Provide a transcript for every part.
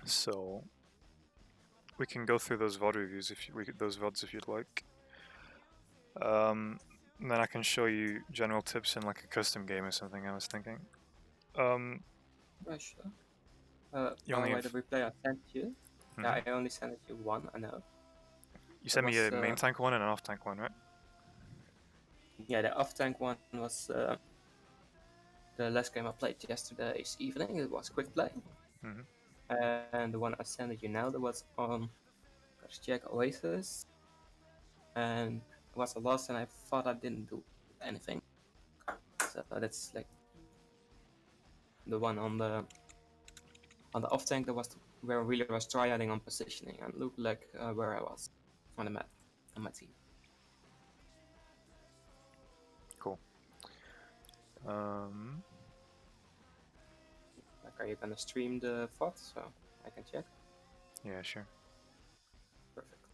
So we can go through those VOD reviews those VODs if you'd like. Then I can show you general tips in like a custom game or something. I was thinking. Yeah, sure. You only by have... the replay I sent you. Yeah, I only sent you one. I know. You sent me a main tank one and an off tank one, right? Yeah, the off tank one was the last game I played yesterday's evening. It was quick play. And the one I sent you now, that was on Jack Oasis. And it was a loss, and I thought I didn't do anything. So that's like the one on the off tank. That was where I really was trying on positioning and looked like where I was on the map on my team. Cool. Like, are you gonna stream the VOD so I can check? Yeah, sure. Perfect.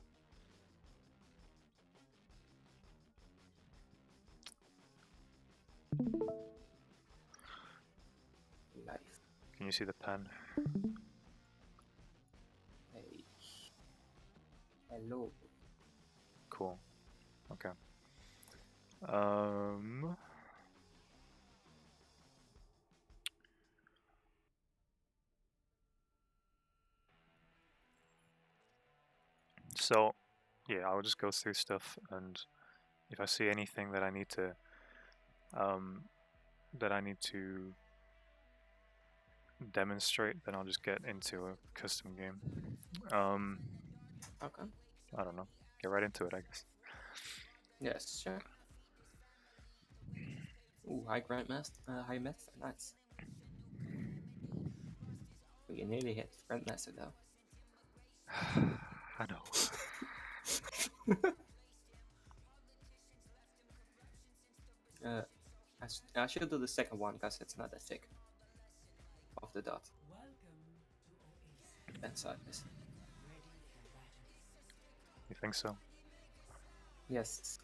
Live. Can you see the pen? Hey. Hello. Cool. Okay. So, yeah, I'll just go through stuff, and if I see anything that I need to, demonstrate, then I'll just get into a custom game. Okay. I don't know. Get right into it, I guess. Yes, sure. Ooh, high math, nice. You nearly hit Grandmaster though. I know. I should do the second one because it's not that thick. Off the dot. And sideways. You think so? Yes.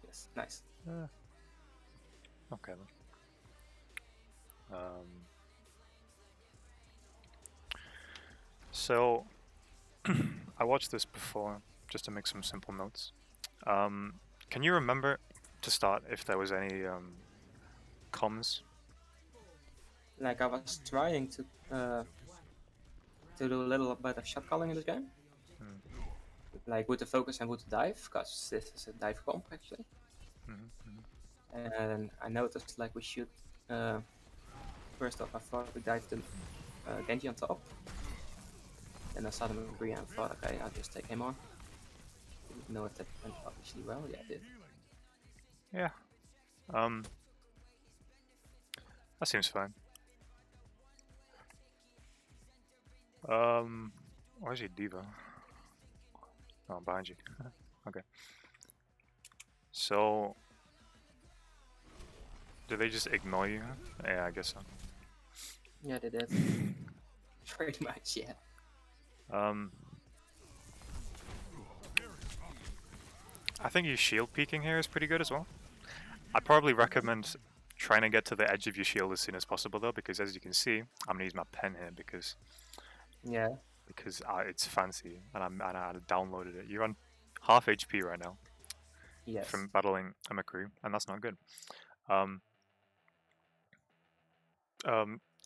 Yes, nice. Okay then. So, I watched this before just to make some simple notes. Can you remember to start if there was any comms? Like, I was trying to do a little bit of shot calling in this game. Like with the focus and with the dive, because this is a dive comp actually. And I noticed like we should first off I thought we dived the Genji on top. Then I saw them agree and thought, okay, I'll just take him on. Didn't know if that went obviously well. Yeah, it did. Yeah. That seems fine. Where's your diva? Oh, behind you. Okay. So, do they just ignore you? Yeah, I guess so. Yeah, they did. Pretty much, yeah. I think your shield peeking here is pretty good as well. I'd probably recommend trying to get to the edge of your shield as soon as possible though, because as you can see, I'm gonna use my pen here because it's fancy and I downloaded it. You're on half HP right now. Yes. From battling a McCree, and that's not good.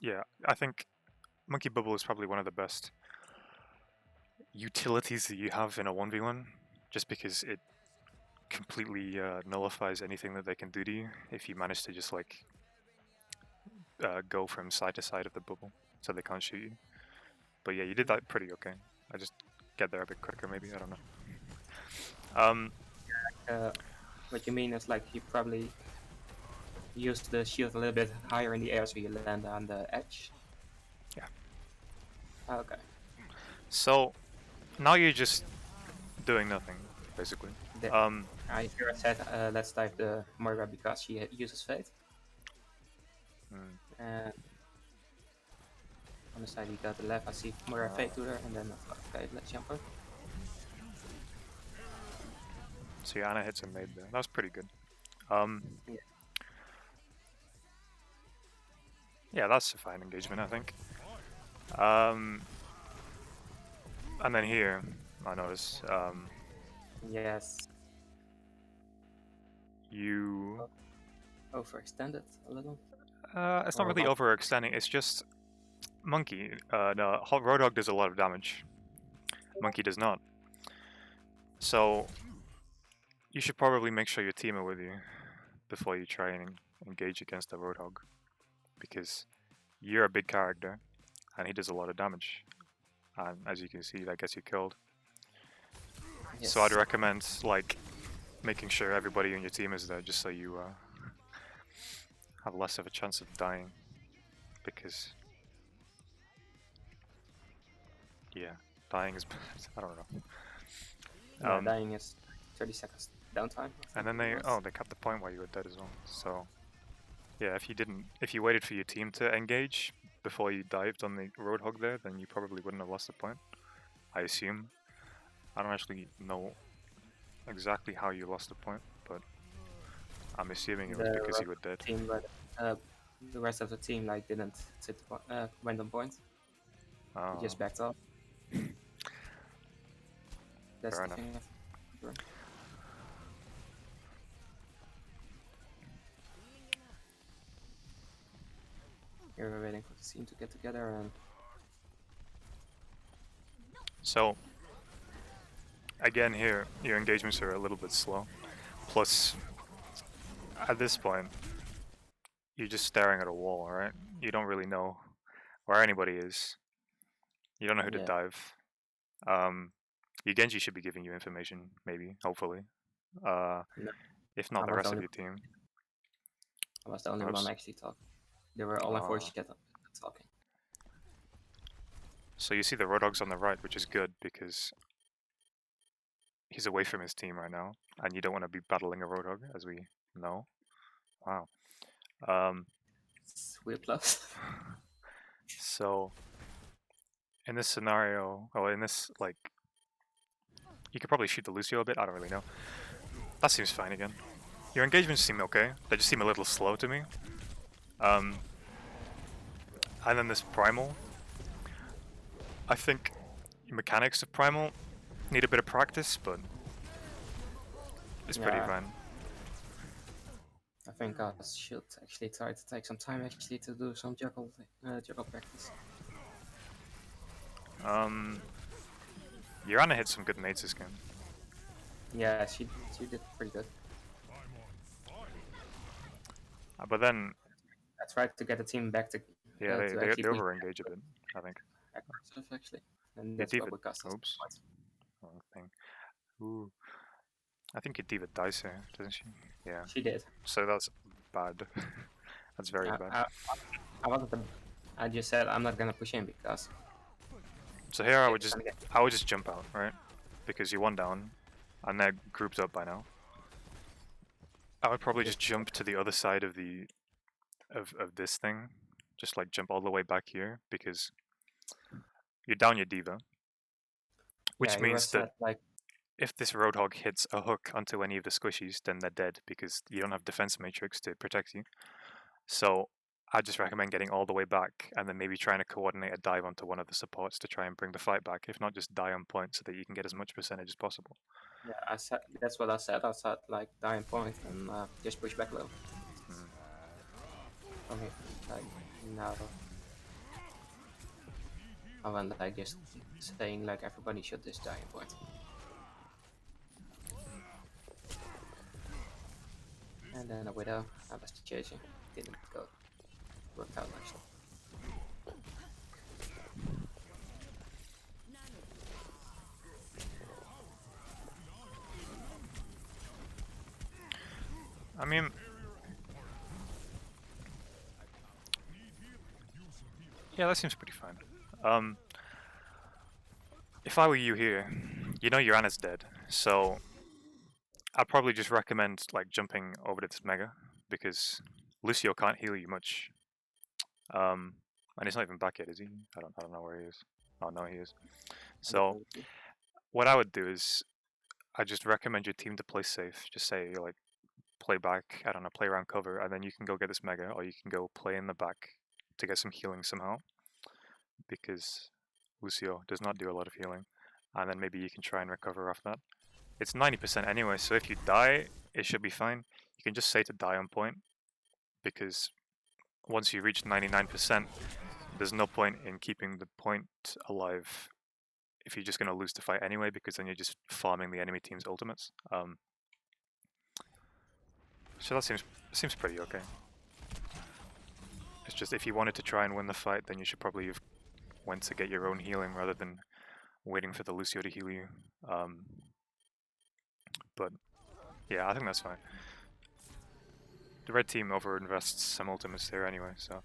Yeah, I think Monkey Bubble is probably one of the best utilities that you have in a 1v1, just because it completely nullifies anything that they can do to you if you manage to just like go from side to side of the bubble so they can't shoot you. But yeah, you did that pretty okay. I just get there a bit quicker maybe, I don't know. What you mean is like you probably used the shield a little bit higher in the air so you land on the edge? Yeah. Okay. So now you're just doing nothing, basically. I hear I said let's dive the Moira because she uses Fate. And on the side you got the left, I see Moira Fate to her, and then I thought, okay, let's jump her. So yeah, Anna hits a nade there. That was pretty good. Yeah, that's a fine engagement, I think. And then here, I notice Yes. you. Overextended a little. It's not Or really what? overextending. It's just Monkey. No, Roadhog does a lot of damage. Monkey does not. So you should probably make sure your team are with you before you try and engage against the Roadhog, because you're a big character and he does a lot of damage. And as you can see, that gets you killed. Yes. So I'd recommend like making sure everybody in your team is there, just so you have less of a chance of dying. Because yeah, dying is bad. I don't know. Yeah, dying is 30 seconds downtime. And then they cut the point while you were dead as well. So yeah, if you waited for your team to engage before you dived on the Roadhog there, then you probably wouldn't have lost the point. I assume. I don't actually know exactly how you lost the point, but I'm assuming it was because you were dead. The rest of the team like didn't sit went on point. They just backed off. That's Fair the enough. thing. Here we're waiting for the team to get together and. So again, here your engagements are a little bit slow. Plus, at this point, you're just staring at a wall, right? You don't really know where anybody is. You don't know who to dive. Your Genji should be giving you information, maybe, hopefully. No. If not, the rest of your team. I was the only one actually talking. They were all in voice chat talking. So you see the Roadhog's on the right, which is good because he's away from his team right now, and you don't want to be battling a Roadhog, as we know. Wow. It's weird plus. So in this scenario, in this, like, you could probably shoot the Lucio a bit, I don't really know. That seems fine again. Your engagements seem okay, they just seem a little slow to me. And then this Primal. I think mechanics of Primal need a bit of practice, but it's pretty fine. I think I should actually try to take some time actually to do some juggle practice. Yana hit some good nades this game. Yeah, she did pretty good. But then I tried to get the team back to they over engage a bit, I think. Aggressive actually, and that's what we cost us. Oops. Wrong thing. Ooh. I think Diva dies here, doesn't she? Yeah. She did. So that's bad. That's very bad. I just said I'm not gonna push in because. So here I would just jump out, right? Because you're one down, and they're grouped up by now. I would probably just jump to the other side of the of this thing, just like jump all the way back here because you're down your Diva, which means that if this Roadhog hits a hook onto any of the squishies, then they're dead because you don't have defense matrix to protect you. So I just recommend getting all the way back and then maybe trying to coordinate a dive onto one of the supports to try and bring the fight back. If not, just die on point so that you can get as much percentage as possible. Yeah, that's what I said. I said like die on point and just push back low. Okay, like now. I went like just saying like everybody should just die on point. And then a widow, I was chasing, didn't go. Worked out actually. I mean, yeah, that seems pretty fine. If I were you here, you know your Anna's dead, so I'd probably just recommend like jumping over to this Mega because Lucio can't heal you much. And he's not even back yet, is he? I don't know where he is. Oh no, he is. So what I would do is I just recommend your team to play safe. Just say like play back, I don't know, play around cover, and then you can go get this Mega, or you can go play in the back to get some healing somehow, because Lucio does not do a lot of healing, and then maybe you can try and recover off that. It's 90% anyway, so if you die, it should be fine. You can just say to die on point, because once you reach 99%, there's no point in keeping the point alive if you're just going to lose the fight anyway, because then you're just farming the enemy team's ultimates. So that seems pretty okay. It's just if you wanted to try and win the fight, then you should probably have went to get your own healing rather than waiting for the Lucio to heal you. But yeah, I think that's fine. The red team overinvests some ultimates there anyway, so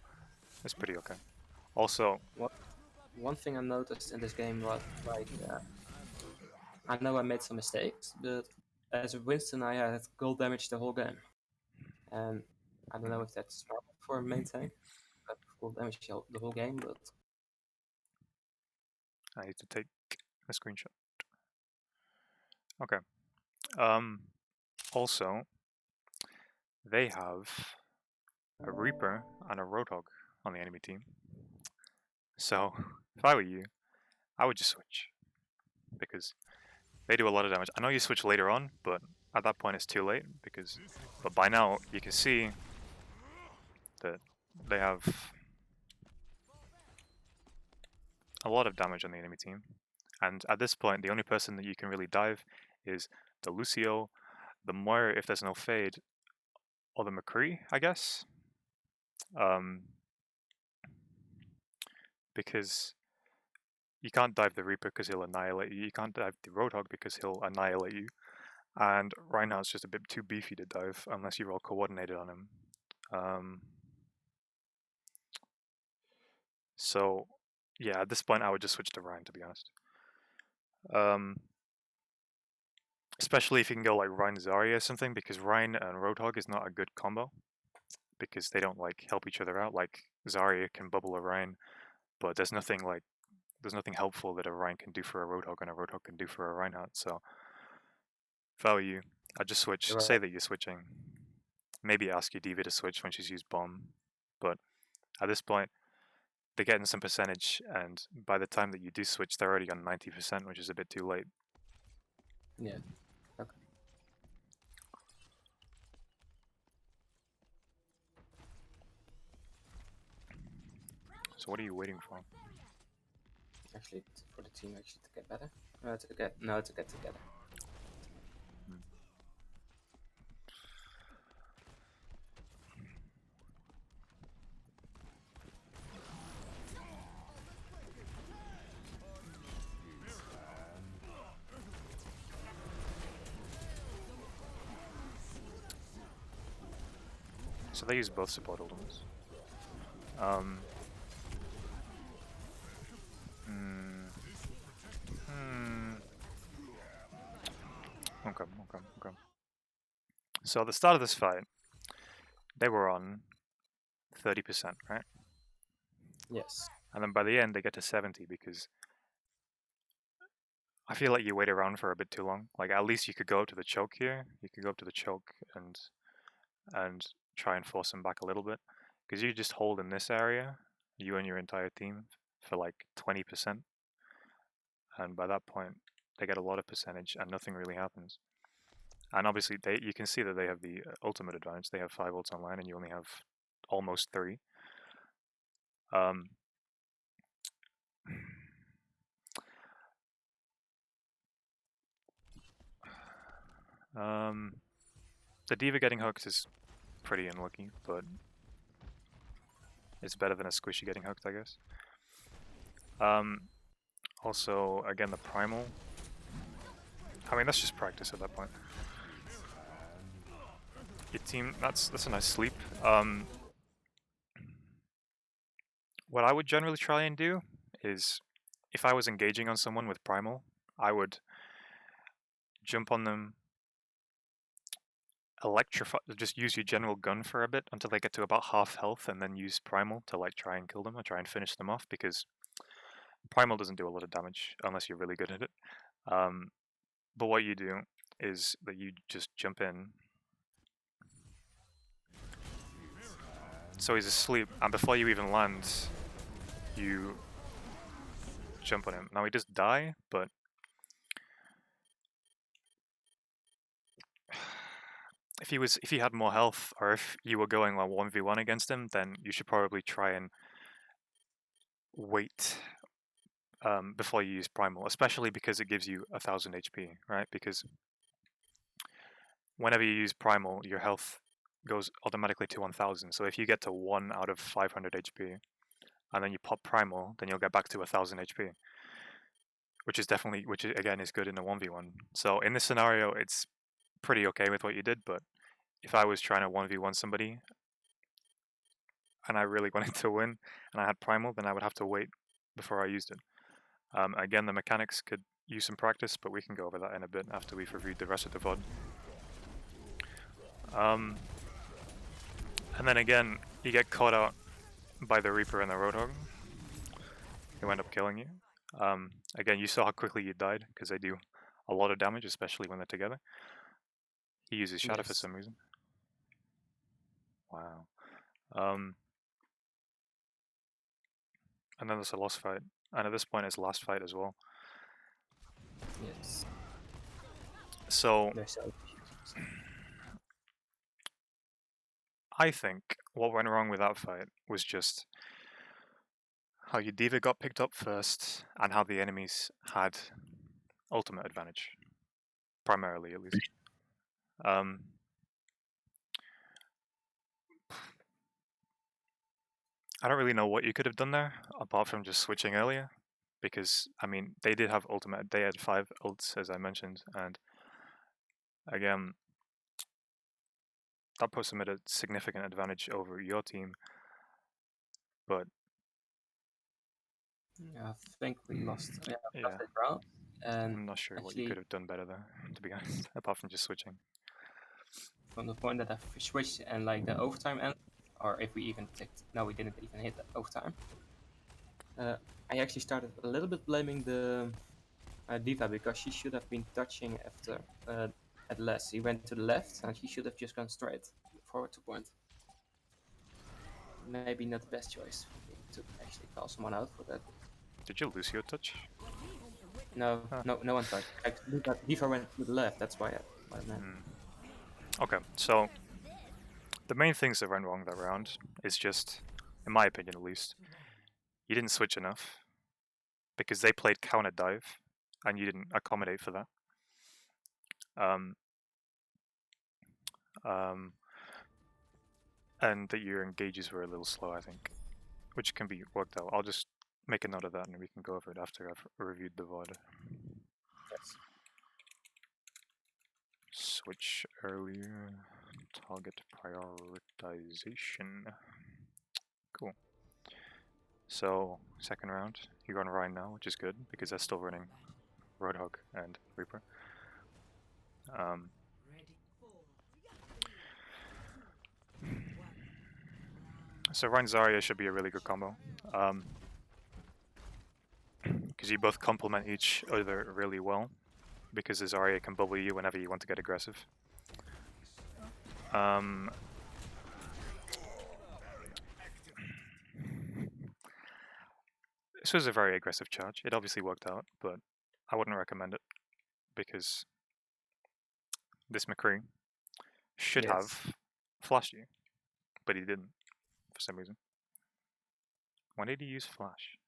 it's pretty okay. Also, one thing I noticed in this game was like, I know I made some mistakes, but as a Winston, I had gold damage the whole game, and I don't know if that's normal for a main tank. I have gold damage the whole game, but I need to take a screenshot. Okay. Also, they have a Reaper and a Roadhog on the enemy team. So, if I were you, I would just switch, because they do a lot of damage. I know you switch later on, but at that point it's too late, but by now you can see that they have a lot of damage on the enemy team. And at this point, the only person that you can really dive is the Lucio, the Moira if there's no fade, or the McCree, I guess. Because you can't dive the Reaper because he'll annihilate you. You can't dive the Roadhog because he'll annihilate you. And right now it's just a bit too beefy to dive unless you roll coordinated on him. So yeah, at this point I would just switch to Ryan, to be honest. Especially if you can go like Ryan Zarya or something, because Ryan and Roadhog is not a good combo, because they don't like help each other out. Like Zarya can bubble a Ryan, but there's nothing helpful that a Ryan can do for a Roadhog and a Roadhog can do for a Reinhardt. So if I were you, I'd just switch. Say that you're switching. Maybe ask your diva to switch when she's used bomb. But at this point, they're getting some percentage, and by the time that you do switch, they're already on 90%, which is a bit too late. yeah. Okay. So what are you waiting for? Actually, for the team actually to get better. To get together. So they use both support ultimates. Okay. So at the start of this fight, they were on 30%, right? Yes. And then by the end, they get to 70 because I feel like you wait around for a bit too long. Like at least you could go up to the choke here. You could go up to the choke and try and force them back a little bit, because you just hold in this area, you and your entire team, for like 20%, and by that point they get a lot of percentage and nothing really happens. And obviously you can see that they have the ultimate advantage. They have 5 ults online and you only have almost 3. The diva getting hooked is pretty unlucky, but it's better than a squishy getting hooked, I guess. Also, again, the primal. I mean, that's just practice at that point. Your team, that's a nice sleep. What I would generally try and do is, if I was engaging on someone with primal, I would jump on them, electrify, just use your general gun for a bit until they get to about half health, and then use primal to like try and kill them or try and finish them off, because primal doesn't do a lot of damage unless you're really good at it. But what you do is that you just jump in, So he's asleep, and before you even land, you jump on him. Now he does die, but if he had more health, or if you were going like 1v1 against him, then you should probably try and wait before you use primal, especially because it gives you 1000 HP, right? Because whenever you use primal, your health goes automatically to 1000. So if you get to 1 out of 500 HP, and then you pop primal, then you'll get back to 1000 HP, which again is good in a 1v1. So in this scenario, it's pretty okay with what you did, but if I was trying to 1v1 somebody and I really wanted to win and I had primal, then I would have to wait before I used it. Again, the mechanics could use some practice, but we can go over that in a bit after we've reviewed the rest of the VoD. And then again, you get caught out by the Reaper and the Roadhog, who end up killing you. Again, you saw how quickly you died, because they do a lot of damage, especially when they're together. He uses Shadow for some reason. Wow. And then there's a lost fight. And at this point, it's last fight as well. Yes. So, I think what went wrong with that fight was just how your D.Va got picked up first, and how the enemies had ultimate advantage. Primarily, at least. I don't really know what you could have done there, apart from just switching earlier. Because, I mean, they did have ultimate. They had 5 ults, as I mentioned, and again, that puts them at a significant advantage over your team. But yeah, I think we lost. Yeah, yeah. round. And I'm not sure what you could have done better there, to be honest, apart from just switching. From the point that I switched and like the overtime end, or if we even ticked, no, we didn't even hit the overtime. I actually started a little bit blaming the D.Va because she should have been touching after at less. He went to the left and she should have just gone straight forward to point. Maybe not the best choice to actually call someone out for that. Did you lose your touch? No, no one touched. Like, D.Va went to the left, that's why I meant. Okay, so the main things that went wrong that round is just, in my opinion at least, you didn't switch enough because they played counter dive and you didn't accommodate for that. And that your engages were a little slow, I think, which can be worked out. I'll just make a note of that and we can go over it after I've reviewed the VoD. Yes. Switch earlier. Target prioritization. Cool. So, second round, you're on Ryan now, which is good, because they're still running Roadhog and Reaper. So Ryan Zarya should be a really good combo. Because you both complement each other really well, because the Zarya can bubble you whenever you want to get aggressive. This was a very aggressive charge. It obviously worked out, but I wouldn't recommend it, because this McCree should have flashed you, but he didn't, for some reason. When did he use flash?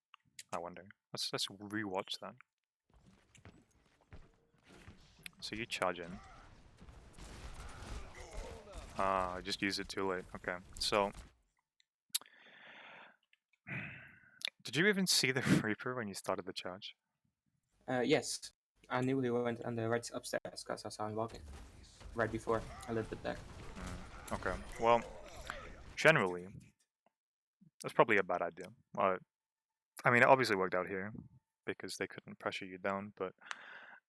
I wonder. Let's rewatch that. So you charge in. I just used it too late. Okay, so did you even see the Reaper when you started the charge? Yes, I knew he went on the right upstairs because I saw him walking right before, a little bit back. Okay, well, generally, that's probably a bad idea. I mean, it obviously worked out here because they couldn't pressure you down, but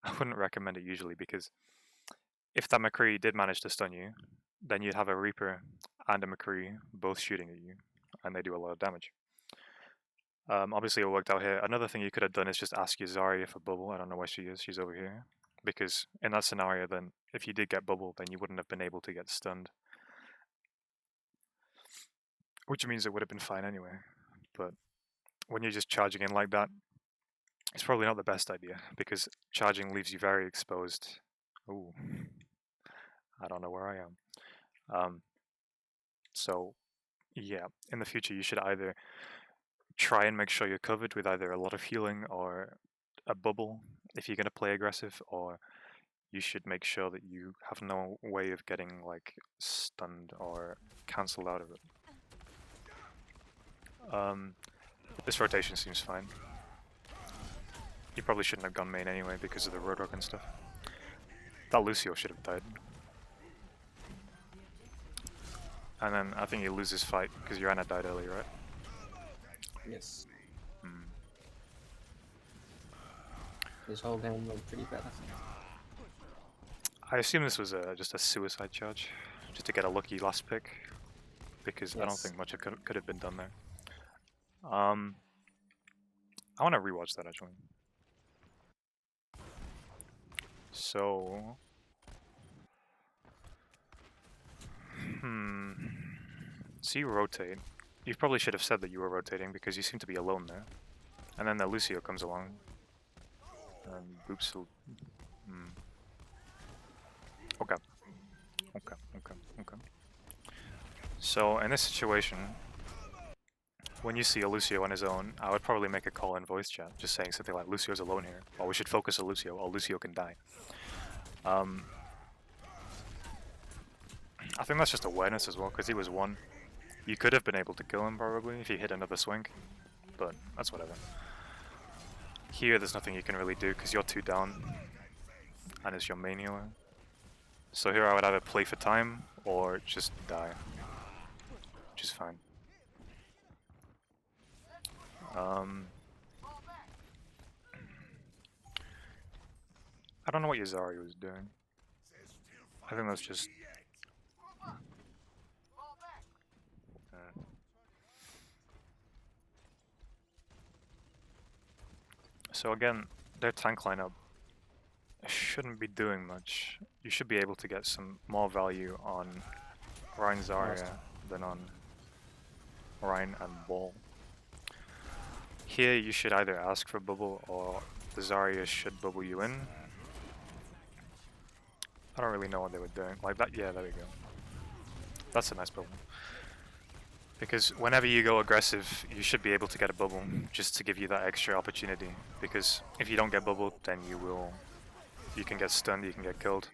I wouldn't recommend it usually, because if that McCree did manage to stun you, then you'd have a Reaper and a McCree both shooting at you, and they do a lot of damage. Obviously it worked out here. Another thing you could have done is just ask your Zarya for bubble. I don't know where she is. She's over here. Because in that scenario, then if you did get bubble, then you wouldn't have been able to get stunned. which means it would have been fine anyway. But when you're just charging in like that, it's probably not the best idea, because charging leaves you very exposed. Ooh, I don't know where I am. So yeah, in the future you should either try and make sure you're covered with either a lot of healing or a bubble if you're going to play aggressive, or you should make sure that you have no way of getting like stunned or cancelled out of it. This rotation seems fine. You probably shouldn't have gone main anyway because of the roadrock and stuff. That Lucio should have died. And then I think you lose this fight because your Ana died early, right? Yes. This whole game went pretty bad, I think. I assume this was just a suicide charge, just to get a lucky last pick, because I don't think much could have been done there. I want to rewatch that actually. So, so you rotate. You probably should have said that you were rotating because you seem to be alone there. And then the Lucio comes along. And boops. Okay. So in this situation, when you see a Lucio on his own, I would probably make a call in voice chat, just saying something like, Lucio's alone here, or we should focus on Lucio, or Lucio can die. I think that's just awareness as well, because he was one. You could have been able to kill him probably if he hit another swing, but that's whatever. Here there's nothing you can really do because you're 2 down, and it's your main healer. So here I would either play for time or just die, which is fine. I don't know what Yazari was doing. I think that's just... So again, their tank lineup shouldn't be doing much. You should be able to get some more value on Rein Zarya than on Rein and Ball. Here you should either ask for bubble or the Zarya should bubble you in. I don't really know what they were doing. Like that, yeah, there we go. That's a nice bubble. Because whenever you go aggressive, you should be able to get a bubble, just to give you that extra opportunity. Because if you don't get bubbled, then you can get stunned, you can get killed.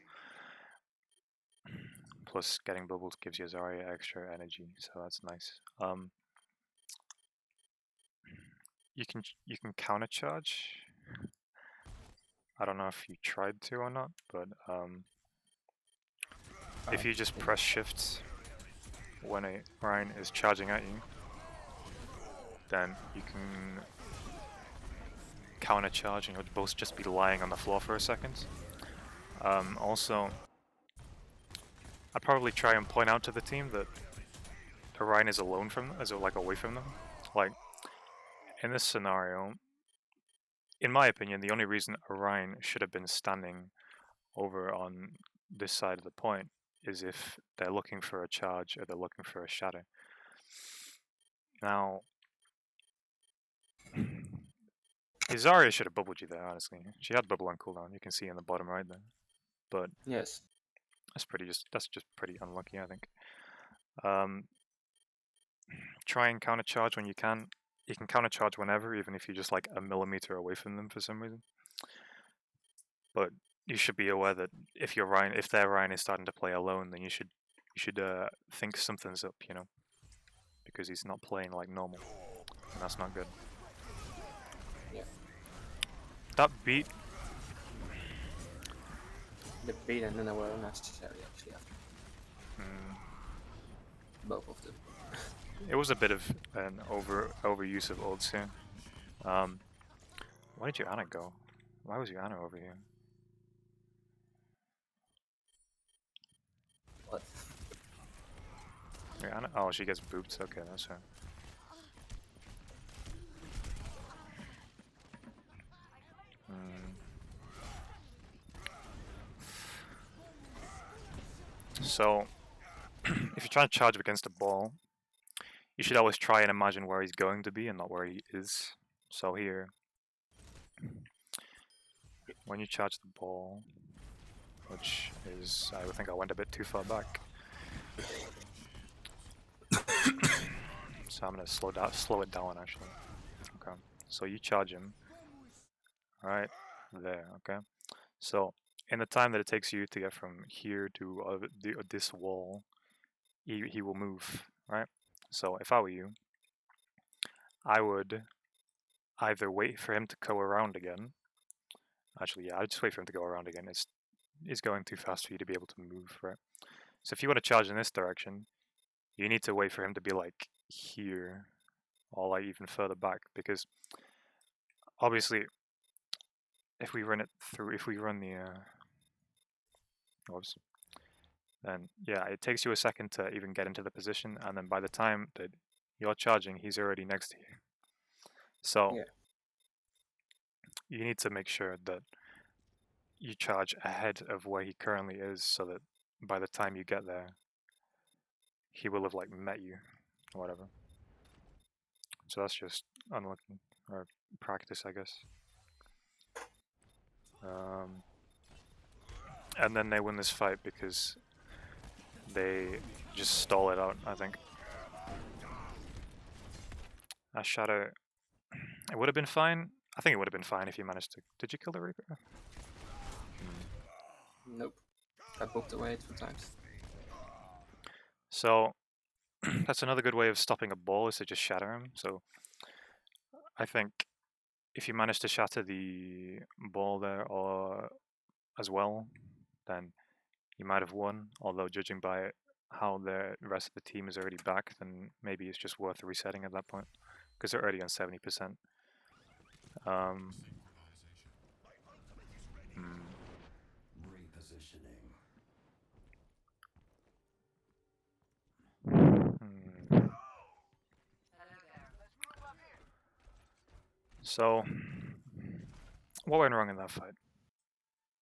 Plus, getting bubbled gives you Zarya extra energy, so that's nice. You can counter charge. I don't know if you tried to or not, but if you just press shift when a Rein is charging at you, then you can counter charge and you'll both just be lying on the floor for a second. Also, I'd probably try and point out to the team that Rein is alone from them, like away from them. Like, in this scenario, in my opinion, the only reason Rein should have been standing over on this side of the point is if they're looking for a charge or they're looking for a shadow. Now, Zarya should have bubbled you there, honestly. She had bubble on cooldown, you can see in the bottom right there. But yes, that's just pretty unlucky, I think. Try and counter charge when you can. You can counter charge whenever, even if you're just like a millimeter away from them for some reason. But you should be aware that if their Rein is starting to play alone, then you should think something's up, you know, because he's not playing like normal, and that's not good. Yeah. That beat. The beat and then they were unnecessary actually after. Both of them. It was a bit of an overuse of ults here. Why did your Ana go? Why was your Ana over here? What? Your Ana? Oh, she gets booped. Okay, that's her. So, if you're trying to charge up against a ball, you should always try and imagine where he's going to be and not where he is. So here, when you charge the ball, which is, I think I went a bit too far back. So I'm gonna slow it down actually. Okay, so you charge him, right there. Okay, so in the time that it takes you to get from here to this wall, he will move, right? So if I were you, I would either wait for him to go around again. Actually, yeah, I'd just wait for him to go around again. It's going too fast for you to be able to move, right? So if you want to charge in this direction, you need to wait for him to be like here, or like even further back, because obviously, if we run the whoops, then yeah, it takes you a second to even get into the position, and then by the time that you're charging, he's already next to you. So Yeah. you need to make sure that you charge ahead of where he currently is, so that by the time you get there, he will have like met you, or whatever. So that's just unlucky or practice, I guess. And then they win this fight because they just stall it out, I think. That shadow, it would have been fine. I think it would have been fine if you managed to. Did you kill the Reaper? Nope. I booked away 2 times. So that's another good way of stopping a ball, is to just shatter him. So I think if you manage to shatter the ball there or as well, then you might have won. Although judging by how the rest of the team is already back, then maybe it's just worth resetting at that point, because they're already on 70%. So, what went wrong in that fight?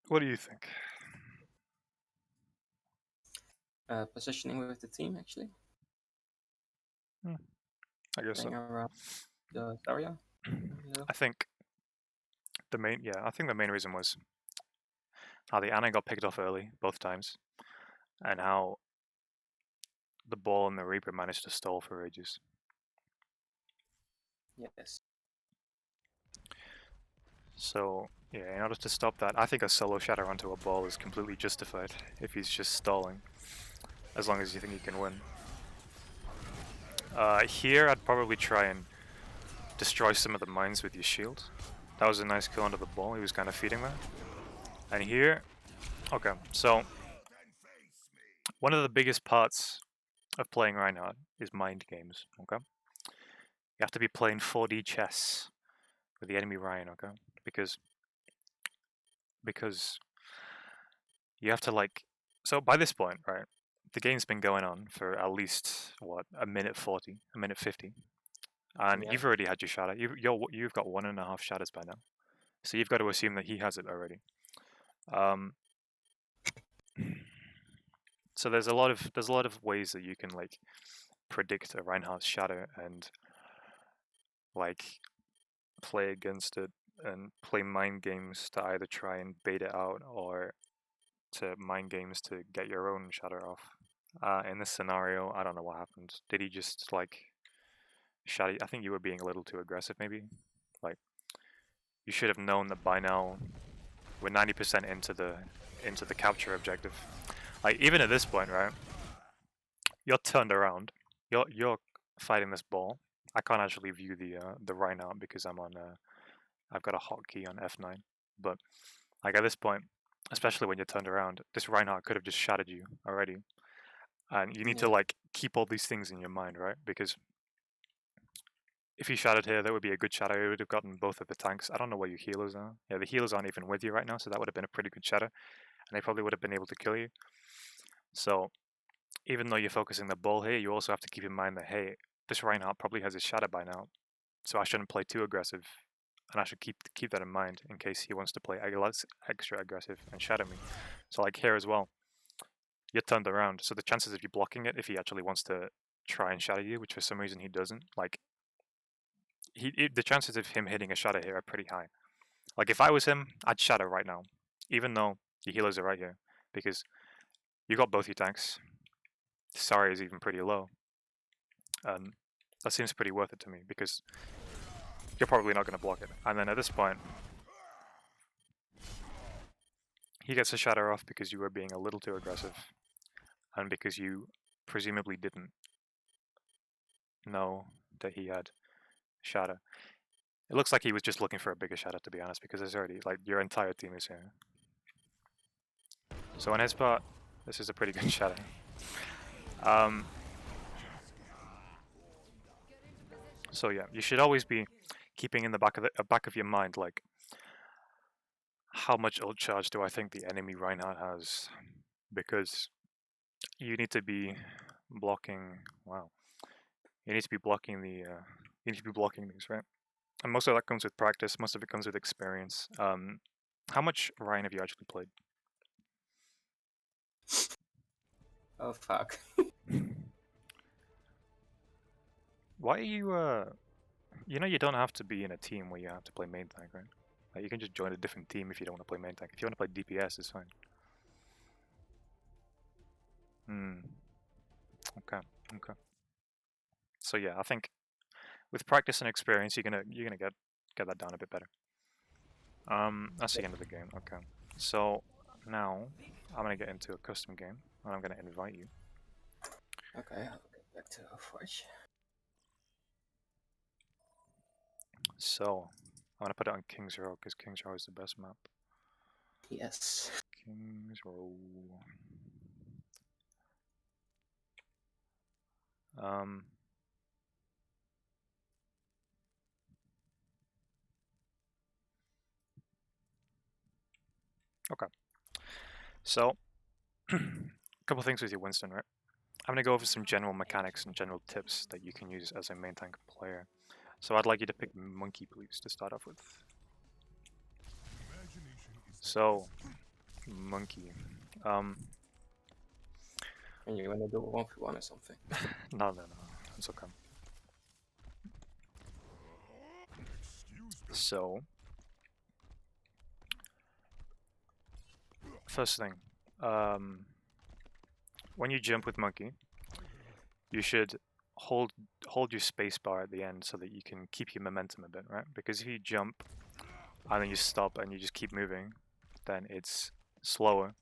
What do you think? Positioning with the team, actually. I guess so. Around the area. I think the main reason was how the Ana got picked off early both times, and how the ball and the Reaper managed to stall for ages. Yes. So yeah, in order to stop that, I think a solo shatter onto a ball is completely justified if he's just stalling, as long as you think you can win. Here I'd probably try and destroy some of the mines with your shield. That was a nice kill onto the ball, he was kind of feeding that. And here, okay, so one of the biggest parts of playing Reinhardt is mind games, okay? You have to be playing 4D chess with the enemy Ryan, okay? Because you have to like, so by this point, right, the game's been going on for at least what, a minute 40, a minute 50, and Yeah. you've already had your shatter. You've got 1.5 shatters by now, so you've got to assume that he has it already. So there's a lot of ways that you can like predict a Reinhardt's shatter and like play against it and play mind games to either try and bait it out or to mind games to get your own shatter off. In this scenario, I don't know what happened. Did he just like shatter? I think you were being a little too aggressive, maybe. Like you should have known that by now. We're 90% into the capture objective. Like even at this point, right? You're turned around. You're fighting this ball. I can't actually view the Reinhardt because I'm on. I've got a hotkey on F9. But like at this point, especially when you're turned around, this Reinhardt could have just shattered you already. And you need to like keep all these things in your mind, right? Because if he shattered here, that would be a good shatter. He would have gotten both of the tanks. I don't know where your healers are. Yeah, the healers aren't even with you right now, so that would have been a pretty good shatter. And they probably would have been able to kill you. So even though you're focusing the ball here, you also have to keep in mind that, hey, this Reinhardt probably has his shatter by now. So I shouldn't play too aggressive. And I should keep that in mind in case he wants to play extra aggressive and shatter me. So like here as well, you're turned around. So the chances of you blocking it, if he actually wants to try and shatter you, which for some reason he doesn't. Like, the chances of him hitting a shatter here are pretty high. Like, if I was him, I'd shatter right now, even though your healers are right here, because you got both your tanks. Sorry is even pretty low, and that seems pretty worth it to me because you're probably not going to block it. And then at this point, he gets a shatter off because you were being a little too aggressive, and because you presumably didn't know that he had shatter. It looks like he was just looking for a bigger shatter, to be honest, because there's already, like, your entire team is here. So on his part, this is a pretty good shatter. So yeah, you should always be keeping in the back of your mind, like, how much ult charge do I think the enemy Reinhardt has? Because you need to be blocking. Wow, you need to be blocking the. You need to be blocking these, right? And most of that comes with practice. Most of it comes with experience. How much Ryan have you actually played? Oh fuck. Why are you? You know, you don't have to be in a team where you have to play main tank, right? Like, you can just join a different team if you don't want to play main tank. If you want to play DPS, it's fine. Okay. Okay. So yeah, I think with practice and experience, you're gonna get that down a bit better. That's the end of the game. Okay. So now I'm gonna get into a custom game, and I'm gonna invite you. Okay, I'll get back to Forge. So I'm gonna put it on King's Row because King's Row is the best map. Yes. King's Row. Okay. So, a couple things with your Winston, right? I'm gonna go over some general mechanics and general tips that you can use as a main tank player. So I'd like you to pick Monkey, please, to start off with. So, Monkey. And you wanna do a 1v1 or something? No, it's okay. So, first thing, when you jump with Monkey, you should hold your spacebar at the end so that you can keep your momentum a bit, right? Because if you jump and then you stop and you just keep moving, then it's slower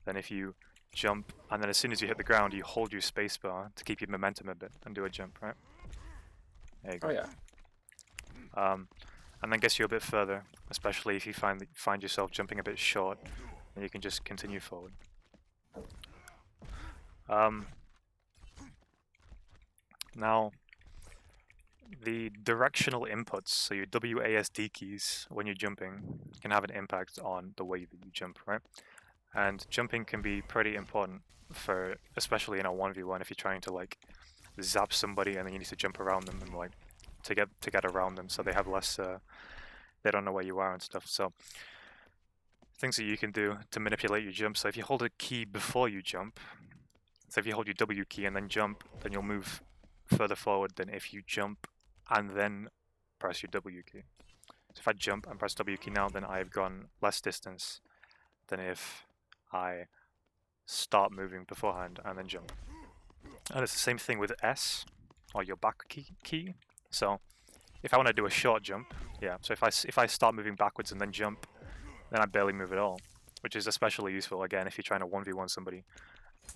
than if you jump and then as soon as you hit the ground, you hold your spacebar to keep your momentum a bit and do a jump, right? There you go. Oh yeah. And then gets you a bit further, especially if you find yourself jumping a bit short, then you can just continue forward. Now, the directional inputs, so your WASD keys when you're jumping, can have an impact on the way that you jump, right? And jumping can be pretty important for, especially in a 1v1, if you're trying to like zap somebody and then you need to jump around them and like to get around them, so they have less, they don't know where you are and stuff. So things that you can do to manipulate your jump. So if you hold a key before you jump, so if you hold your W key and then jump, then you'll move further forward than if you jump and then press your W key. So if I jump and press W key now, then I've gone less distance than if I start moving beforehand and then jump. And it's the same thing with S, or your back key. So if I want to do a short jump, yeah, so if I start moving backwards and then jump, then I barely move at all, which is especially useful, again, if you're trying to 1v1 somebody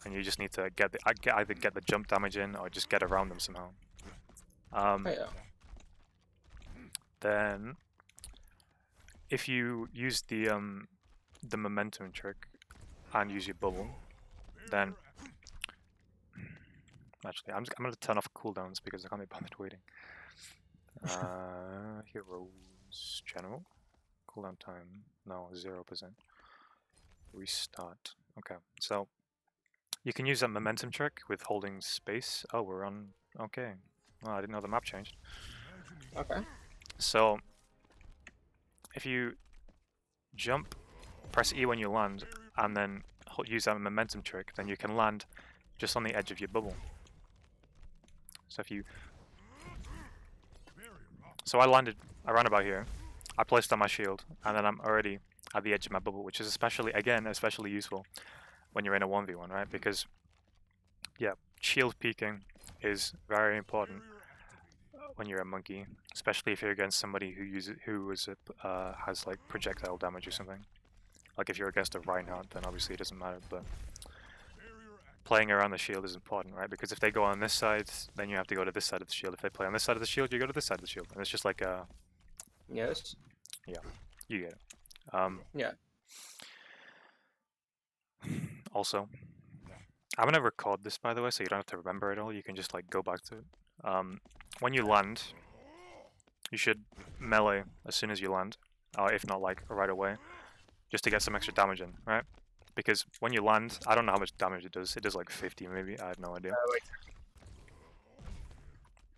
and you just need to either get the jump damage in or just get around them somehow. Oh yeah. Then, if you use the momentum trick and use your bubble, then actually I'm going to turn off cooldowns because I can't be bothered waiting. Heroes general cooldown time, no, 0%. Restart. Okay, so you can use that momentum trick with holding space. Oh, we're on. Okay. Oh, I didn't know the map changed. Okay. So if you jump, press E when you land, and then use that momentum trick, then you can land just on the edge of your bubble. So if you... So I ran about here, I placed on my shield, and then I'm already at the edge of my bubble, which is especially useful when you're in a 1v1, right? Because, yeah, shield peeking is very important when you're a monkey, especially if you're against somebody has like projectile damage or something. Like if you're against a Reinhardt, then obviously it doesn't matter, but playing around the shield is important, right? Because if they go on this side, then you have to go to this side of the shield. If they play on this side of the shield, you go to this side of the shield. And it's just like a... Yes. Yeah, you get it. Yeah. Also, I'm gonna record this, by the way, so you don't have to remember it all. You can just like go back to it. When you land, you should melee as soon as you land, if not like right away, just to get some extra damage in, right? Because when you land, I don't know how much damage it does. It does like 50 maybe. I have no idea. Wait.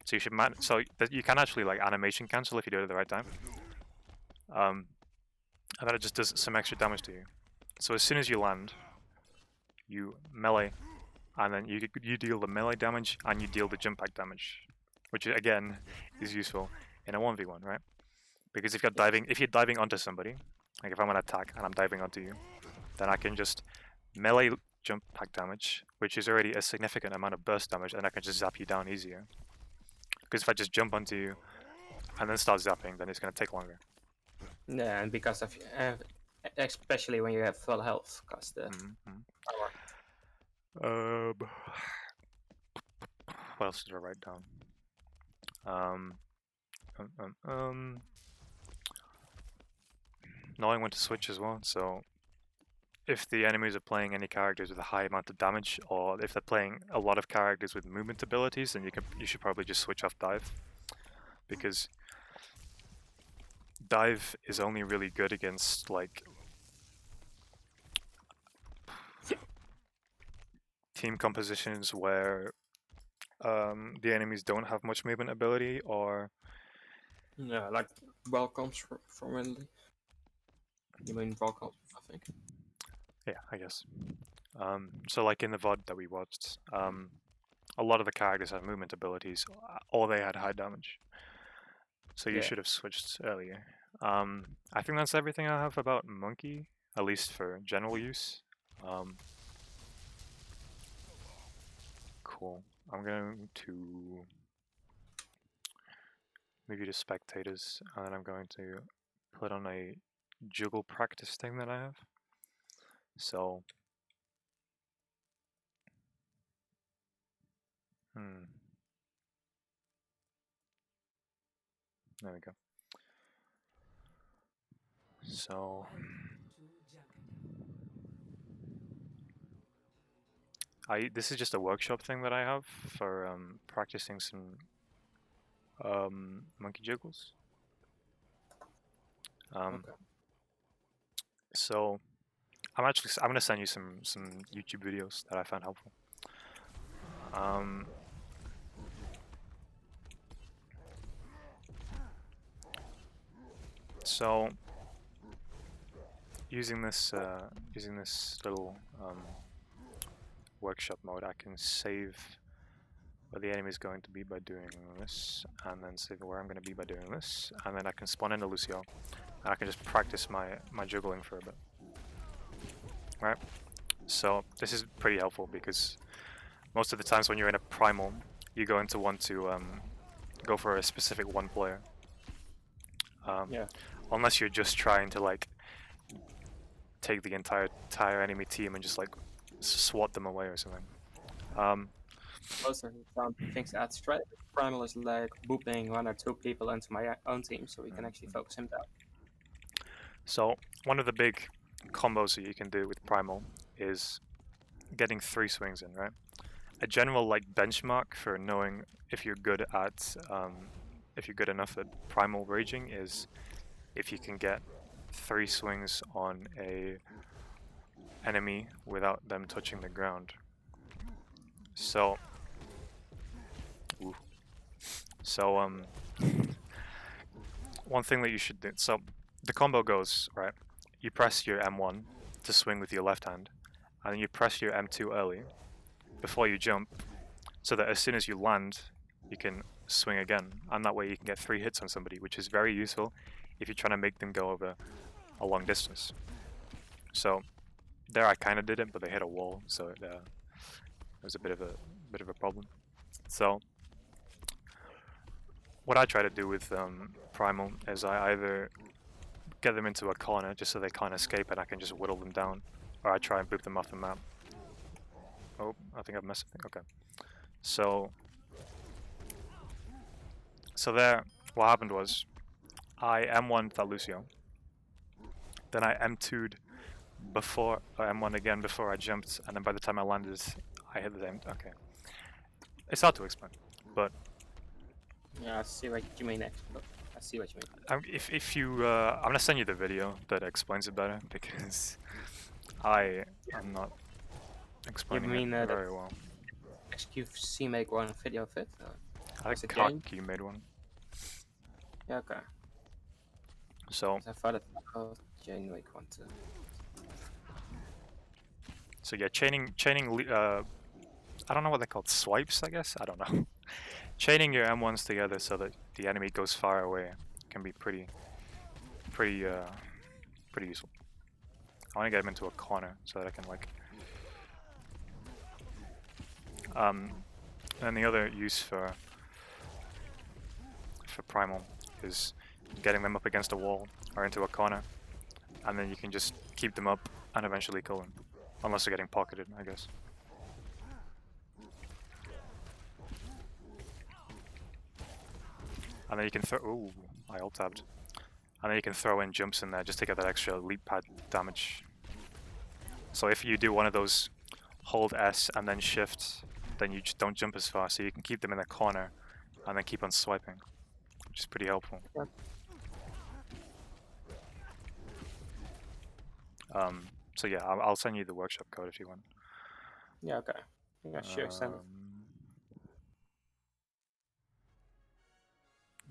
So you should so that you can actually like animation cancel if you do it at the right time. And then it just does some extra damage to you. So as soon as you land, you melee, and then you deal the melee damage and you deal the jump back damage, which again is useful in a 1v1, right? Because if you're diving onto somebody, like if I'm an attack and I'm diving onto you, then I can just melee jump back damage, which is already a significant amount of burst damage, and I can just zap you down easier. Because if I just jump onto you and then start zapping, then it's going to take longer. Yeah, and because of especially when you have full health, because the power. What else did I write down? Knowing when to switch as well. So if the enemies are playing any characters with a high amount of damage, or if they're playing a lot of characters with movement abilities, then you should probably just switch off dive, because dive is only really good against like team compositions where the enemies don't have much movement ability, or Yeah, like welcomes from Ridley. You mean welcome, I think. Yeah, I guess. So like in the VOD that we watched, a lot of the characters had movement abilities, or they had high damage. So you should have switched earlier. I think that's everything I have about Monkey, at least for general use. Cool. I'm going to move you to spectators, and then I'm going to put on a juggle practice thing that I have. So, there we go. So, this is just a workshop thing that I have for practicing some monkey juggles. Okay. So I'm gonna send you some YouTube videos that I found helpful. So using this little workshop mode, I can save where the enemy is going to be by doing this, and then save where I'm going to be by doing this, and then I can spawn into Lucio, and I can just practice my juggling for a bit. Right? So this is pretty helpful, because most of the times when you're in a primal, you're going to want to go for a specific one player. Unless you're just trying to like take the entire enemy team and just like swat them away or something. Most of the time, things at straight. Primal is like booping 1 or 2 people into my own team, so we can actually focus him down. So one of the big combos that you can do with Primal is getting 3 swings in, right? A general like benchmark for knowing if you're good at if you're good enough at Primal Raging is if you can get 3 swings on a enemy without them touching the ground. So one thing that you should do, so the combo goes, right, you press your M1 to swing with your left hand, and then you press your M2 early before you jump, so that as soon as you land, you can swing again, and that way you can get 3 hits on somebody, which is very useful if you're trying to make them go over a long distance. So there I kind of did it, but they hit a wall, so it was a bit of a problem. So what I try to do with Primal is I either get them into a corner just so they can't escape and I can just whittle them down, or I try and boop them off the map. Oh, I think I've messed up. Okay. So there, what happened was, I M1'd that Lucio. Then I M2'd before, or M1 again before I jumped, and then by the time I landed, I hit the M. Okay. It's hard to explain, but Yeah, I see what you mean. I see what you mean. if you, I'm gonna send you the video that explains it better, because I am not explaining it very well. XQC make one video of it? I think Kaki made one. Yeah, okay. So I thought it was Jane make one too. So yeah, chaining. I don't know what they're called. Swipes, I guess. I don't know. Chaining your M1s together so that the enemy goes far away can be pretty useful. I want to get him into a corner so that I can like. And the other use for Primal is getting them up against a wall or into a corner, and then you can just keep them up and eventually kill them, unless they're getting pocketed, I guess. And then you can throw. Ooh, I alt tabbed. And then you can throw in jumps in there just to get that extra leap pad damage. So if you do one of those hold S and then shift, then you just don't jump as far, so you can keep them in the corner and then keep on swiping, which is pretty helpful. Yep. So yeah, I'll send you the workshop code if you want. Yeah, okay. Yeah, sure, send it.